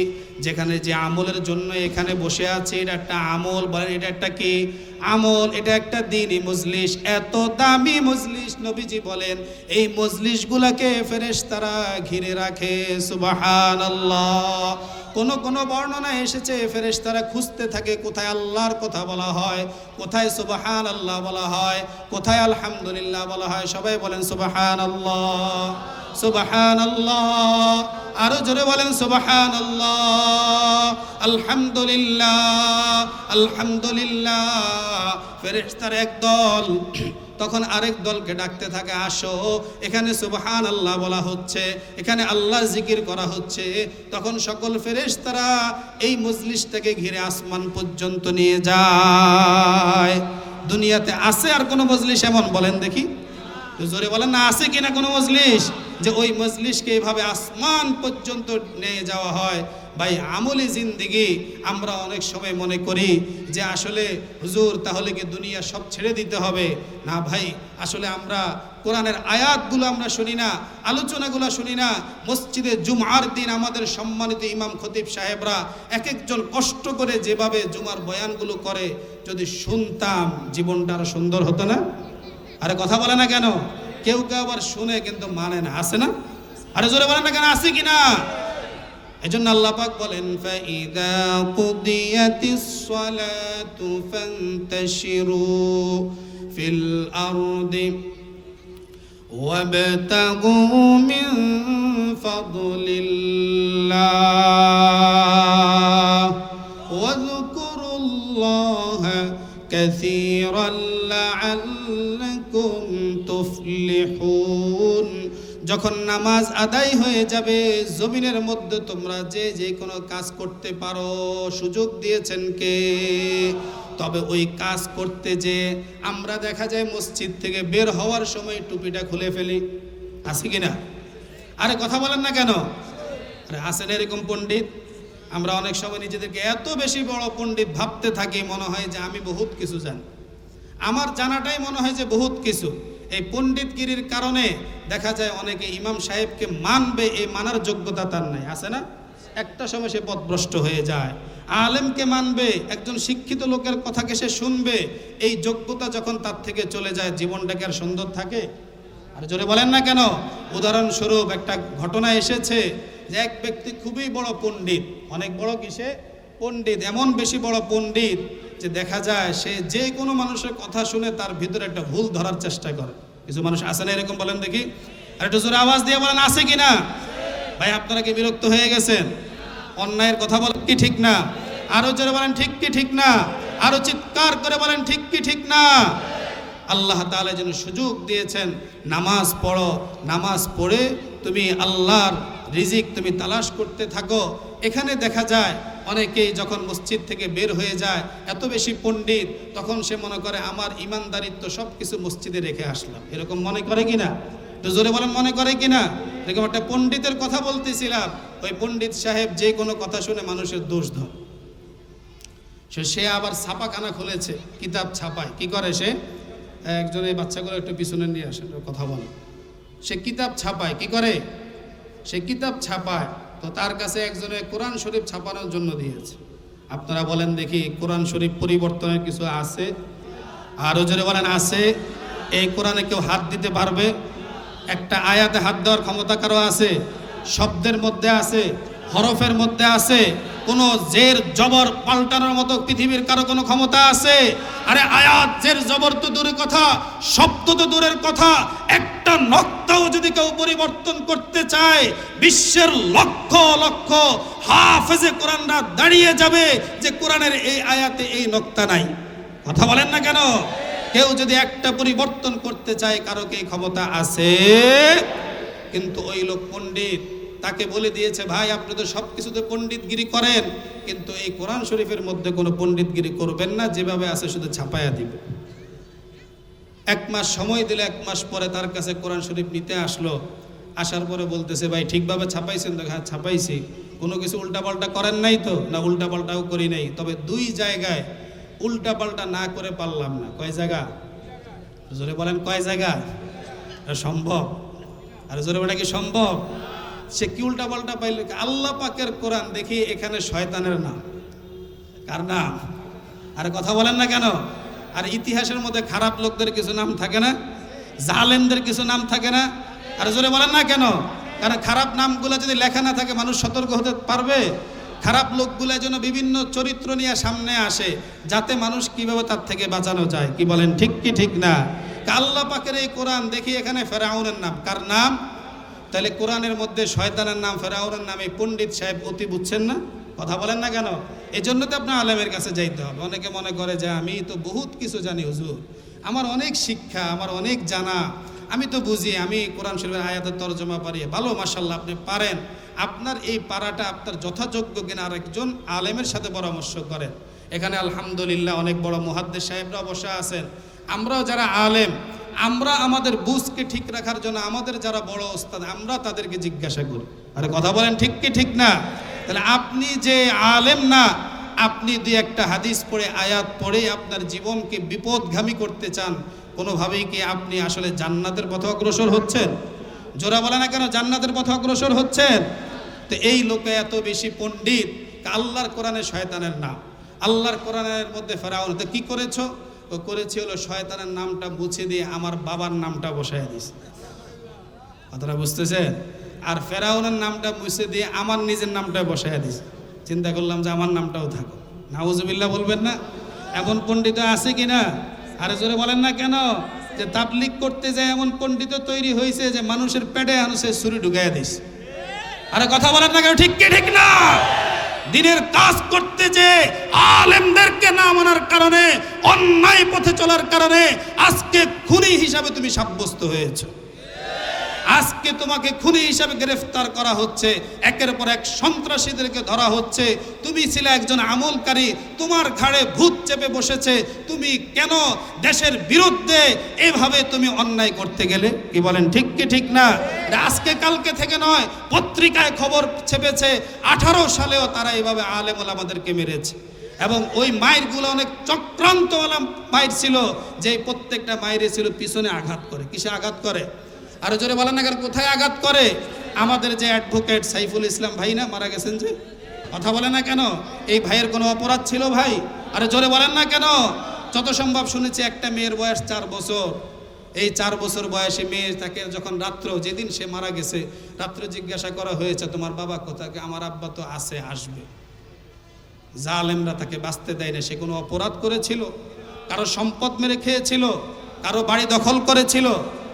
যেখানে যে আমলের জন্য এখানে বসে আছি, এটা একটা আমল। বলেন, এটা একটা কি আমল? এটা একটা দ্বীনি মজলিস। এত দামি মজলিস, নবীজি বলেন এই মজলিসগুলোকে ফেরেশতারা ঘিরে রাখে। সুবহানাল্লাহ। কোন কোন বর্ণনা এসেছে ফেরেশতারা খুঁজতে থাকে কোথায় আল্লাহর কথা বলা হয়, কোথায় সুবহানাল্লাহ বলা হয়, কোথায় আলহামদুলিল্লাহ বলা হয়। সবাই বলেন সুবহানাল্লাহ, সুবহানাল্লাহ। আরো জোরে বলেন সুবহানাল্লাহ, আলহামদুলিল্লাহ, আলহামদুলিল্লাহ। ফেরেশতারা একদল তখন আরেক দলকে ডাকতে থাকে, আসো, এখানে সুবহানাল্লাহ বলা হচ্ছে, এখানে আল্লাহ জিকির করা হচ্ছে। তখন সকল ফেরেশতারা এই মজলিসটাকে ঘিরে আসমান পর্যন্ত নিয়ে যায়। দুনিয়াতে আছে আর কোন মজলিস এমন? বলেন দেখি, জোরে বলেন না, আছে কিনা কোনো মজলিস? যে ওই মজলিসকে এভাবে আসমান পর্যন্ত নিয়ে যাওয়া হয়। ভাই আমলি জিন্দিগি আমরা অনেক সময় মনে করি যে আসলে হুজুর তাহলে কি দুনিয়া সব ছেড়ে দিতে হবে? না ভাই, আসলে আমরা কোরআনের আয়াতগুলো আমরা শুনি না, আলোচনাগুলো শুনি না। মসজিদে জুমার দিন আমাদের সম্মানিত ইমাম খতিব সাহেবরা এক একজন কষ্ট করে যেভাবে জুমার বয়ানগুলো করে, যদি শুনতাম জীবনটা আরো সুন্দর হতো না? আরে কথা বলে না কেন? কেউ কেউ আবার শুনে কিন্তু মানে না, আছে না? আরে জোরে বলেন না কেন, আছে কিনা? এজন্য আল্লাহ পাক বলেন ফাইদা কুদিয়াতিস সালাতু ফান্তাশিরু ফিল আরদি ওয়াবতাগু মিন ফাদলিল্লাহ ওয়াযকুরুল্লাহা কাসীরান লাআল্লাকুম তুফলিহুন। যখন নামাজ আদায় হয়ে যাবে, জমিনের মধ্যে তোমরা যে কোনো কাজ করতে পারো, সুযোগ দিয়েছেন কে? তবে ওই কাজ করতে যে আমরা দেখা যায় মসজিদ থেকে বের হওয়ার সময় টুপিটা খুলে ফেলি, আছে কিনা? আরে কথা বলেন না কেন? আরে আছেন এরকম পণ্ডিত? আমরা অনেক সময় নিজেদেরকে এত বেশি বড় পণ্ডিত ভাবতে থাকি, মনে হয় যে আমি বহুত কিছু জানি, আমার জানাটাই মনে হয় যে বহুত কিছু। এই পণ্ডিতগিরির কারণে দেখা যায় অনেকে ইমাম সাহেবকে মানবে, এই মানার যোগ্যতা তার নাই, আছে না? একটা সময় সে পথভ্রষ্ট হয়ে যায়। আলেমকে মানবে, একজন শিক্ষিত লোকের কথাকে সে শুনবে, এই যোগ্যতা যখন তার থেকে চলে যায়, জীবনটাকে আর সুন্দর থাকে? আর জোরে বলেন না কেন? উদাহরণস্বরূপ একটা ঘটনা এসেছে যে এক ব্যক্তি খুবই বড় পণ্ডিত, অনেক বড় কিসে পণ্ডিত, এমন বেশি বড় পণ্ডিত যে দেখা যায় সে যে কোনো মানুষের কথা শুনে তার ভিতরে একটা ভুল ধরার চেষ্টা করে। কিছু মানুষ আছে না এরকম? বলেন দেখি, আর একটু জোরে আওয়াজ দিয়ে বলেন, আছে কিনা? ভাই আপনারা কি বিরক্ত হয়ে গেছেন? অন্যায়ের কথা বলেন কি ঠিক না? আরো জোরে বলেন ঠিক কি ঠিক না? আরো চিৎকার করে বলেন ঠিক কি ঠিক না? আল্লাহ তাআলা যেন সুযোগ দিয়েছেন, নামাজ পড়ো, নামাজ পড়ে তুমি আল্লাহর রিজিক তুমি তালাশ করতে থাকো। এখানে দেখা যায় অনেকেই যখন মসজিদ থেকে বের হয়ে যায়, এত বেশি পণ্ডিত, তখন সে মনে করে আমার ইমানদারিত্ব সব কিছু মসজিদে রেখে আসলাম, এরকম মনে করে কিনা? তো জোরে বলেন, মনে করে কিনা? এরকম একটা পণ্ডিতের কথা বলতেছিলাম, ওই পণ্ডিত সাহেব যে কোনো কথা শুনে মানুষের দোষ ধর, সে আবার ছাপাখানা খুলেছে, কিতাব ছাপায়। কি করে সে? একজন এই বাচ্চাগুলো একটু পিছনে নিয়ে আসে, কথা বলে। সে কিতাব ছাপায়। কি করে? সে কিতাব ছাপায়। তো তার কাছে একজনে কোরআন শরীফ ছাপানোর জন্য দিয়েছে। আপনারা বলেন দেখি, কোরআন শরীফ পরিবর্তনের কিছু আছে? আরো জোরে বলেন, আছে? এই কোরআনে কেউ হাত দিতে পারবে? একটা আয়াতে হাত দেওয়ার ক্ষমতা কারো আছে? শব্দের মধ্যে আছে, হরফের মধ্যে আছে, কোন জের জবর পাল্টানোর মতো পৃথিবীর কারো কোনো ক্ষমতা আছে? আরে আয়াত জের জবর তো দূরের কথা, শব্দ তো দূরের কথা, একটা নক্তাও যদি কেউ পরিবর্তন করতে চায়, বিশ্বের লক্ষ লক্ষ হাফেজে কোরআনরা দাঁড়িয়ে যাবে যে কোরআনের এই আয়াতে এই নক্তা নাই। কথা বলেন না কেন? কেউ যদি একটা পরিবর্তন করতে চায়, কারো কি ক্ষমতা আছে? কিন্তু ওই লোক পণ্ডিত, তাকে বলে দিয়েছে ভাই আপনি তো সব কিছুতে পণ্ডিতগিরি করেন, কিন্তু এই কোরআন শরীফের মধ্যে কোনো পণ্ডিতগিরি করবেন না, যেভাবে আছে শুধু ছাপায়া দিবে। 1 মাস সময় দিলে 1 মাস পরে তার কাছে কোরআন শরীফ নিতে আসলো। আসার পরে বলতেছে ভাই ঠিকভাবে ছাপাইছেন তো? হ্যাঁ ছাপাইছি। কোনো কিছু উল্টাপাল্টা করেন নাই তো? না উল্টাপাল্টাও করি নাই, তবে 2 জায়গায় উল্টাপাল্টা না করে পারলাম না। কয় জায়গা? জোরে বলেন, কয় জায়গা? সম্ভব? আর জোরে বলে কি সম্ভব? সে কি উল্টাপাল্টা পাইল? আল্লাহ পাকের কোরআন দেখি এখানে শয়তানের নাম। কার নাম? আর কথা বলেন না কেন? আর ইতিহাসের মধ্যে খারাপ লোকদের কিছু নাম থাকে না? জালেমদের কিছু নাম থাকে না? আর জোরে বলেন না কেন? কারণ খারাপ নামগুলো যদি লেখা না থাকে মানুষ সতর্ক হতে পারবে? খারাপ লোকগুলো যেন বিভিন্ন চরিত্র নিয়ে সামনে আসে, যাতে মানুষ কিভাবে তার থেকে বাঁচানো যায়। কি বলেন ঠিক কি ঠিক না? আল্লাহ পাকের এই কোরআন দেখি এখানে ফেরাউনের নাম। কার নাম? তাহলে কোরআনের মধ্যে শয়তানের নাম, ফেরাউনের নাম। এই পণ্ডিত সাহেব অতি বুঝছেন না? কথা বলেন না কেন? এই জন্য তো আপনার আলেমের কাছে যাইতে হবে। অনেকে মনে করে যে আমি তো বহুত কিছু জানি হুজুর, আমার অনেক শিক্ষা, আমার অনেক জানা, আমি তো বুঝি, আমি কোরআন শরীফের আয়াতের তরজমা পারি। ভালো, মাশাআল্লাহ আপনি পারেন। আপনার এই পারাটা আপনার যথাযোগ্য কিনা আরেকজন আলেমের সাথে পরামর্শ করেন। এখানে আলহামদুলিল্লাহ অনেক বড় মুহাদ্দিস সাহেবরা বসে আছেন। আমরাও যারা আলেম, আমরা আমাদের বুঝকে ঠিক রাখার জন্য আমাদের যারা বড় ওস্তাদ আমরা তাদেরকে জিজ্ঞাসা করি। আরে কথা বলেন ঠিক কি ঠিক না? তাহলে আপনি যে আলেম না, আপনি দুই একটা হাদিস পড়ে আয়াত পড়ে আপনার জীবনকে বিপদগামী করতে চান, কোনোভাবেই কি আপনি আসলে জান্নাতের পথে অগ্রসর হচ্ছেন? জোরা বলে না কেন জান্নাতের পথে অগ্রসর হচ্ছেন? তো এই লোকে এত বেশি পণ্ডিত, আল্লাহর কোরআনে শয়তানের নাম, আল্লাহর কোরআনের মধ্যে ফেরাউন তো কি করেছো? ও করেছে হলো শয়তানের নামটা মুছে দিয়ে আমার বাবার নামটা বসায় দিস। কথাটা বুঝতেছেন? আর ফেরাউনের নামটা মুছে দিয়ে আমার নিজের নামটা বসায় দিস। চিন্তা করলাম যে আমার নামটাও থাকো। নাউজুবিল্লাহ বলবেন না? এমন পণ্ডিত আছে কি না? আরে জোরে বলেন না কেন? যে তাবলিগ করতে যায় এমন পণ্ডিত তৈরি হয়েছে যে মানুষের পেটে আনুষে ছুরি ঢুকাইয়া দিস। আরে কথা বলেন না কেন? ঠিক কি ঠিক না? দিনের কাজ করতে যে আলেমদেরকে না মানার কারণে, অন্যায় পথে চলার কারণে আজকে খুনি হিসাবে তুমি সাব্যস্ত হয়েছো। আজকে তোমাকে খুনি হিসাবে গ্রেফতার করা হচ্ছে, একের পর এক সন্ত্রাসীদেরকে ধরা হচ্ছে। তুমি ছিলে একজন আমলকারী, তোমার ঘাড়ে ভূত চেপে বসেছে। তুমি কেন দেশের বিরুদ্ধে এভাবে তুমি অন্যায় করতে গেলে? কি বলেন ঠিক কি ঠিক না? আজকে কালকে থেকে নয়, পত্রিকায় খবর ছেপেছে 18 সালেও তারা এইভাবে আলেম ওলামাদেরকে মেরেছে। এবং ওই মায়েরগুলো অনেক চক্রান্তওয়ালা মায়ের ছিল, যে প্রত্যেকটা মায়েরে ছিল পিছনে আঘাত করে। কিসে আঘাত করে? আর জোরে বলেন না কেন? কোথায় আঘাত করে? আমাদের যে অ্যাডভোকেট সাইফুল ইসলাম ভাই না মারা গেছেন, যে কথা বলে না কেন? এই ভাইয়ের কোনো অপরাধ ছিল ভাই? আরে জোরে বলেন না কেন? যত সম্ভব শুনেছি একটা মেয়ের বয়স 4 বছর। এই 4 বছর বয়সী মেয়ে, তাকে যখন রাত্র, যেদিন সে মারা গেছে, রাত্রে জিজ্ঞাসা করা হয়েছে তোমার বাবা কোথায়? আমার আব্বা তো আছে, আসবে। জালেমরা তাকে বাঁচতে দেয় না। সে কোনো অপরাধ করেছিল? কারো সম্পদ মেরে খেয়েছিল? কারো বাড়ি দখল করেছিল?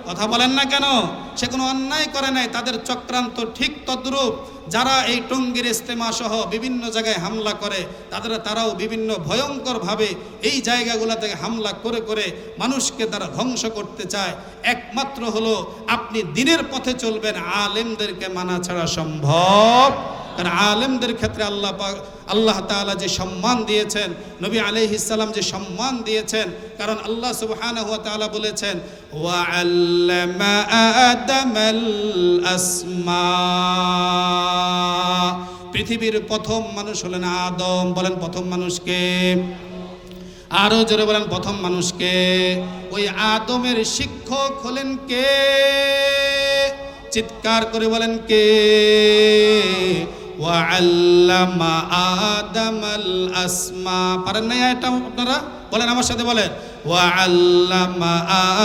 কথা বলেন না কেন? সে কোনো অন্যায় করে নাই। তাদের চক্রান্ত ঠিক তদ্রূপ। যারা এই টঙ্গীর ইজতেমা সহ বিভিন্ন জায়গায় হামলা করে, তারাও বিভিন্ন ভয়ঙ্করভাবে এই জায়গাগুলো থেকে হামলা করে করে মানুষকে তারা ধ্বংস করতে চায়। একমাত্র হলো আপনি দিনের পথে চলবেন, আলেমদেরকে মানা ছাড়া সম্ভব। কারণ আলেমদের ক্ষেত্রে আল্লাহ তাআলা যে সম্মান দিয়েছেন, নবী আলাইহিস সালাম যে সম্মান দিয়েছেন, কারণ আল্লাহ সুবহানাহু ওয়া তাআলা বলেছেন ওয়া আল্লামা আদামাল আসমা। পৃথিবীর প্রথম মানুষ হলেন আদম। বলেন প্রথম মানুষকে? আরো জোরে বলেন প্রথম মানুষকে? ওই আদমের শিক্ষক হলেন কে? চিৎকার করে বলেন কে? ওয়া আল্লামা আদামাল আসমা। পারেন না এটা আপনারা? বলেন আমার সাথে, বলেন ওয়া আল্লামা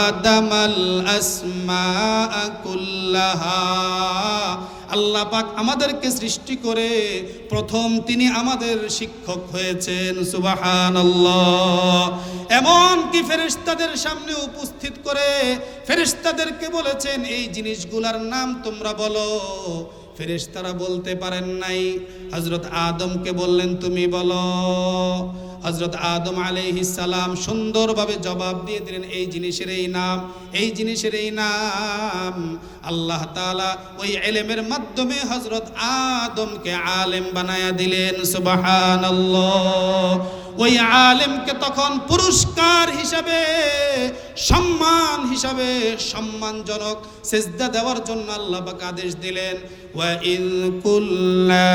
আদামাল আসমা কুল্লাহা। আল্লাহ পাক আমাদেরকে সৃষ্টি করে প্রথম তিনি আমাদের শিক্ষক হয়েছেন। সুবহানাল্লাহ। এমন কি ফেরেশতাদের সামনে উপস্থিত করে ফেরেশতাদেরকে বলেছেন এই জিনিসগুলোর নাম তোমরা বলো। ফেরেশতারা বলতে পারেন নাই। হযরত আদমকে বললেন তুমি বলো। হযরত আদম আলাইহিস সালাম সুন্দরভাবে জবাব দিয়ে দিলেন এই জিনিসের এই নাম, এই জিনিসের এই নাম। আল্লাহ তাআলা ওই ইলমের মাধ্যমে হযরত আদমকে আলেম বানায়া দিলেন। সুবহানাল্লাহ। ওই আলেমকে তখন পুরস্কার হিসাবে, সম্মান হিসাবে, সম্মানজনক সিজদা দেওয়ার জন্য আল্লাহ পাক আদেশ দিলেন ওয়া ইয কুল্লা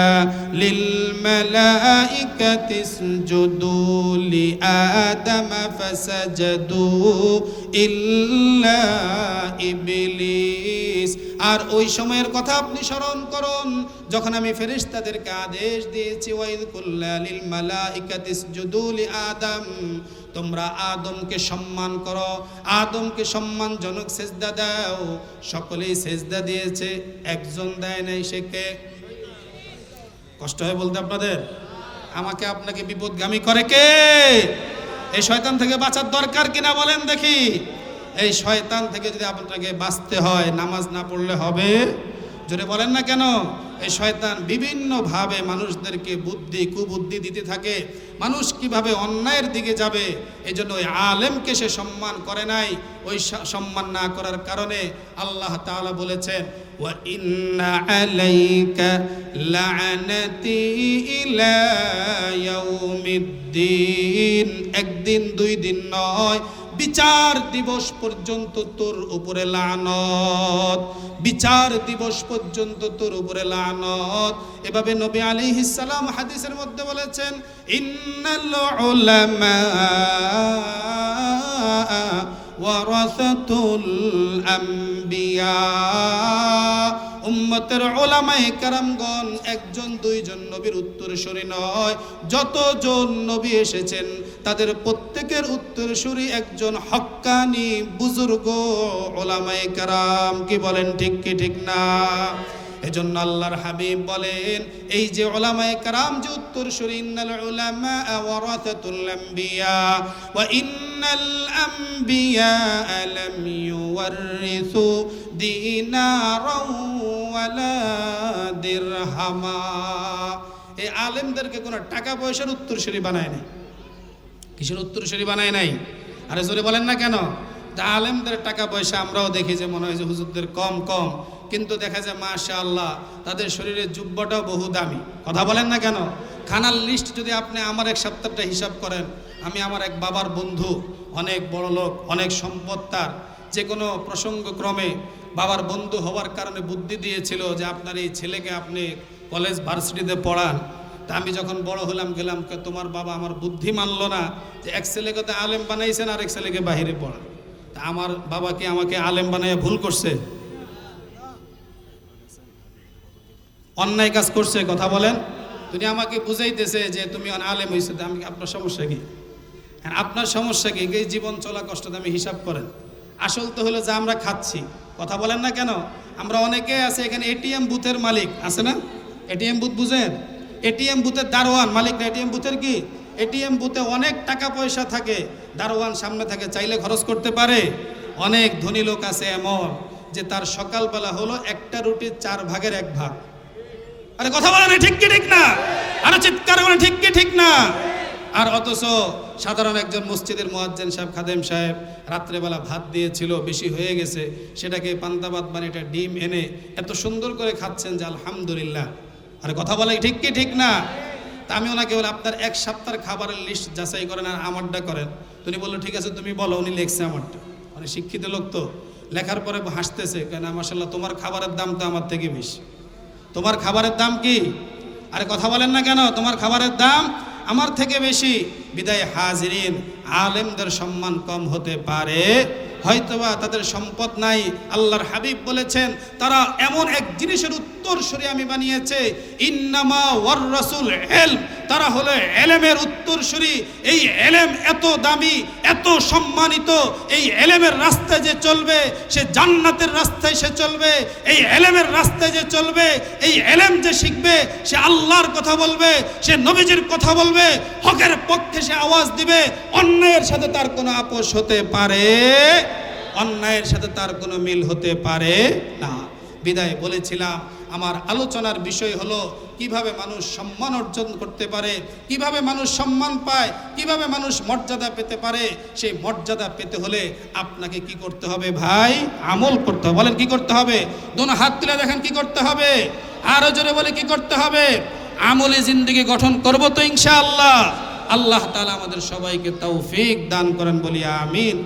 লিল মালাইকাতি ইসজুদু লি আদামা ফাসাজাদু ইল্লা ইবলিস। আর ওই সময়ের কথা আপনি স্মরণ করুন যখন আমি ফেরেশতাদেরকে আদেশ দিয়েছি ওয়া ইয কুল্লা লিল মালাইকাতি ইসজুদু লি আদম, তোমরা আদমকে সম্মান করো, আদমকে সম্মানজনক সেজদা দাও। সকলেই সেজদা দিয়েছে, একজন দেয় নাই। সে কে? কষ্ট হয় বলতে আপনাদের? আমাকে আপনাকে বিপদগামী করে কে? এই শয়তান থেকে বাঁচার দরকার কিনা বলেন দেখি? এই শয়তান থেকে যদি আপনাকে বাঁচতে হয় নামাজ না পড়লে হবে? জোরে বলেন না কেন? এই শয়তান বিভিন্নভাবে মানুষদেরকে কুবুদ্ধি দিতে থাকে, মানুষ কিভাবে অন্যায়ের দিকে যাবে। এই জন্য ওই আলেমকে সে সম্মান করে নাই। ওই সম্মান না করার কারণে আল্লাহ তাআলা বলেছেন ওয়া ইন্না আলাইকা লাআনাতি ইলা ইয়াউমিদ্দিন। একদিন দুই দিন নয়, বিচার দিবস পর্যন্ত তোর উপরে লানত, বিচার দিবস পর্যন্ত তোর উপরে লানত। এভাবে নবী আলাইহিস সালাম হাদিসের মধ্যে বলেছেন, ইন্নাল উলামা ওয়ারাসাতুল আম্বিয়া, উম্মতের উলামায়ে কেরামগণ একজন দুইজন নবীর উত্তরসূরি নয়, যতজন নবী এসেছেন তাদের প্রত্যেকের উত্তরসূরি একজন হক্কানি বুজুর্গ উলামায়ে কেরাম। কি বলেন ঠিক কি ঠিক না? এজন্য আল্লাহর হাবিব বলেন, এই যে উলামায়ে কেরাম যে উত্তরসূরি, ইন্নাল উলামা ওয়ারাসাতুল আম্বিয়া ওয়া ইন্নাল আম্বিয়া লাম ইউওয়ারিসু দিনারাও ওয়ালা দিরহামা। এই আলেমদেরকে কোনো টাকা পয়সার উত্তরসূরি বানায় নাই। কিসের উত্তরসূরি বানায় নাই? আরে জোরে বলেন না কেন? আলেমদের টাকা পয়সা আমরাও দেখি যে মনে হয় যে হুজুরদের কম কম, কিন্তু দেখা যায় মাশাআল্লাহ তাদের শরীরের জুব্বাটাও বহু দামি। কথা বলেন না কেন? খানার লিস্ট যদি আপনি আমার এক সপ্তাহটা হিসাব করেন, আমি আমার এক বাবার বন্ধু, অনেক বড় লোক, অনেক সম্পদ তার, যে কোনো প্রসঙ্গক্রমে বাবার বন্ধু হওয়ার কারণে বুদ্ধি দিয়েছিল যে আপনার এই ছেলেকে আপনি কলেজ ভার্সিটিতে পড়ান। তা আমি যখন বড় হলাম গেলাম, তোমার বাবা আমার বুদ্ধি মানলো না যে এক ছেলেকে তো আলেম বানাইছেন আর এক ছেলেকে বাহিরে পড়ান। তা আমার বাবা কি আমাকে আলেম বানাইয়া ভুল করছে? অন্যায় কাজ করছে? কথা বলেন। তুমি আমাকে বুঝাইতেছে যে তুমি আলেম হয়েছে, আমি আপনার সমস্যা কি? আপনার সমস্যা কি? এই জীবন চলা কষ্টটা আমি হিসাব করেন। আসল তো হলো যে আমরা খাচ্ছি। কথা বলেন না কেন? আমরা অনেকে আছে এখানে এটিএম বুথের মালিক আছে না? এটিএম বুথ বুঝেন? এটিএম বুথের দারোয়ান মালিক না, এটিএম বুথের কি? এটিএম বুথে অনেক টাকা পয়সা থাকে, দারোয়ান সামনে থাকে, চাইলে খরচ করতে পারে। অনেক ধনী লোক আছে এমন যে তার সকালবেলা হলো একটা রুটির 4 ভাগের 1 ভাগ। আরে কথা বলে না ঠিক কি ঠিক না? আরে চিৎকার করে ঠিক কি ঠিক না? আর অথচ সাধারণ একজন মসজিদের মুয়াজ্জিন সাহেব, খাদেম সাহেব রাত্রেবেলা ভাত দিয়েছিল, বেশি হয়ে গেছে, সেটাকে পান্তা ভাত বানিয়ে এটা ডিম এনে এত সুন্দর করে খাচ্ছেন যে আলহামদুলিল্লাহ। আরে কথা বলে ঠিক কি ঠিক না? তা আমি ওনাকে বলে আপনার এক সপ্তাহের খাবারের লিস্ট যাচাই করেন আর আমারটা করেন। উনি বললো ঠিক আছে তুমি বলো। উনি লিখছে আমারটা। মানে শিক্ষিত লোক তো, লেখার পরে হাসতেছে, কেন মাশাআল্লাহ তোমার খাবারের দাম তো আমার থেকে বেশি। তোমার খাবারের দাম কি? আরে কথা বলেন না কেন? তোমার খাবারের দাম আমার থেকে বেশি। বিদায় হাজিরিন, আলেমদের সম্মান কম হতে পারে, হয়তোবা তাদের সম্পদ নাই। আল্লাহর হাবিব বলেছেন তারা এমন এক জিনিসের উত্তরসূরি আমি বানিয়েছে, ইন্নামা ওয়ার রাসূল ইলম, তারা হলো এলেমের উত্তরসূরি। এই এলেম এত দামি, এত সম্মানিত, এই এলেমের রাস্তায় যে চলবে সে জান্নাতের রাস্তায় সে চলবে। এই এলেমের রাস্তায় যে চলবে, এই এলেম যে শিখবে সে আল্লাহর কথা বলবে, সে নবীজির কথা বলবে, হকের পক্ষে সে আওয়াজ দিবে। অন্যায়ের সাথে তার কোনো আপোষ হতে পারে, অন্যায়ের সাথে তার কোনো মিল হতে পারে না। বিদায় বলেছিলাম আমার আলোচনার বিষয় হলো কিভাবে মানুষ সম্মান অর্জন করতে পারে, কিভাবে মানুষ সম্মান পায়, কিভাবে মানুষ মর্যাদা পেতে পারে। সেই মর্যাদা পেতে হলে আপনাকে কি করতে হবে ভাই? আমল করতে হবে। বলেন কি করতে হবে? দোনো হাত তুলে দেখেন কি করতে হবে। আরো জোরে বলে কি করতে হবে? আমলে জিন্দেগি গঠন করব তো ইনশাআল্লাহ। আল্লাহ তাআলা আমাদের সবাইকে তৌফিক দান করেন, বলি আমিন।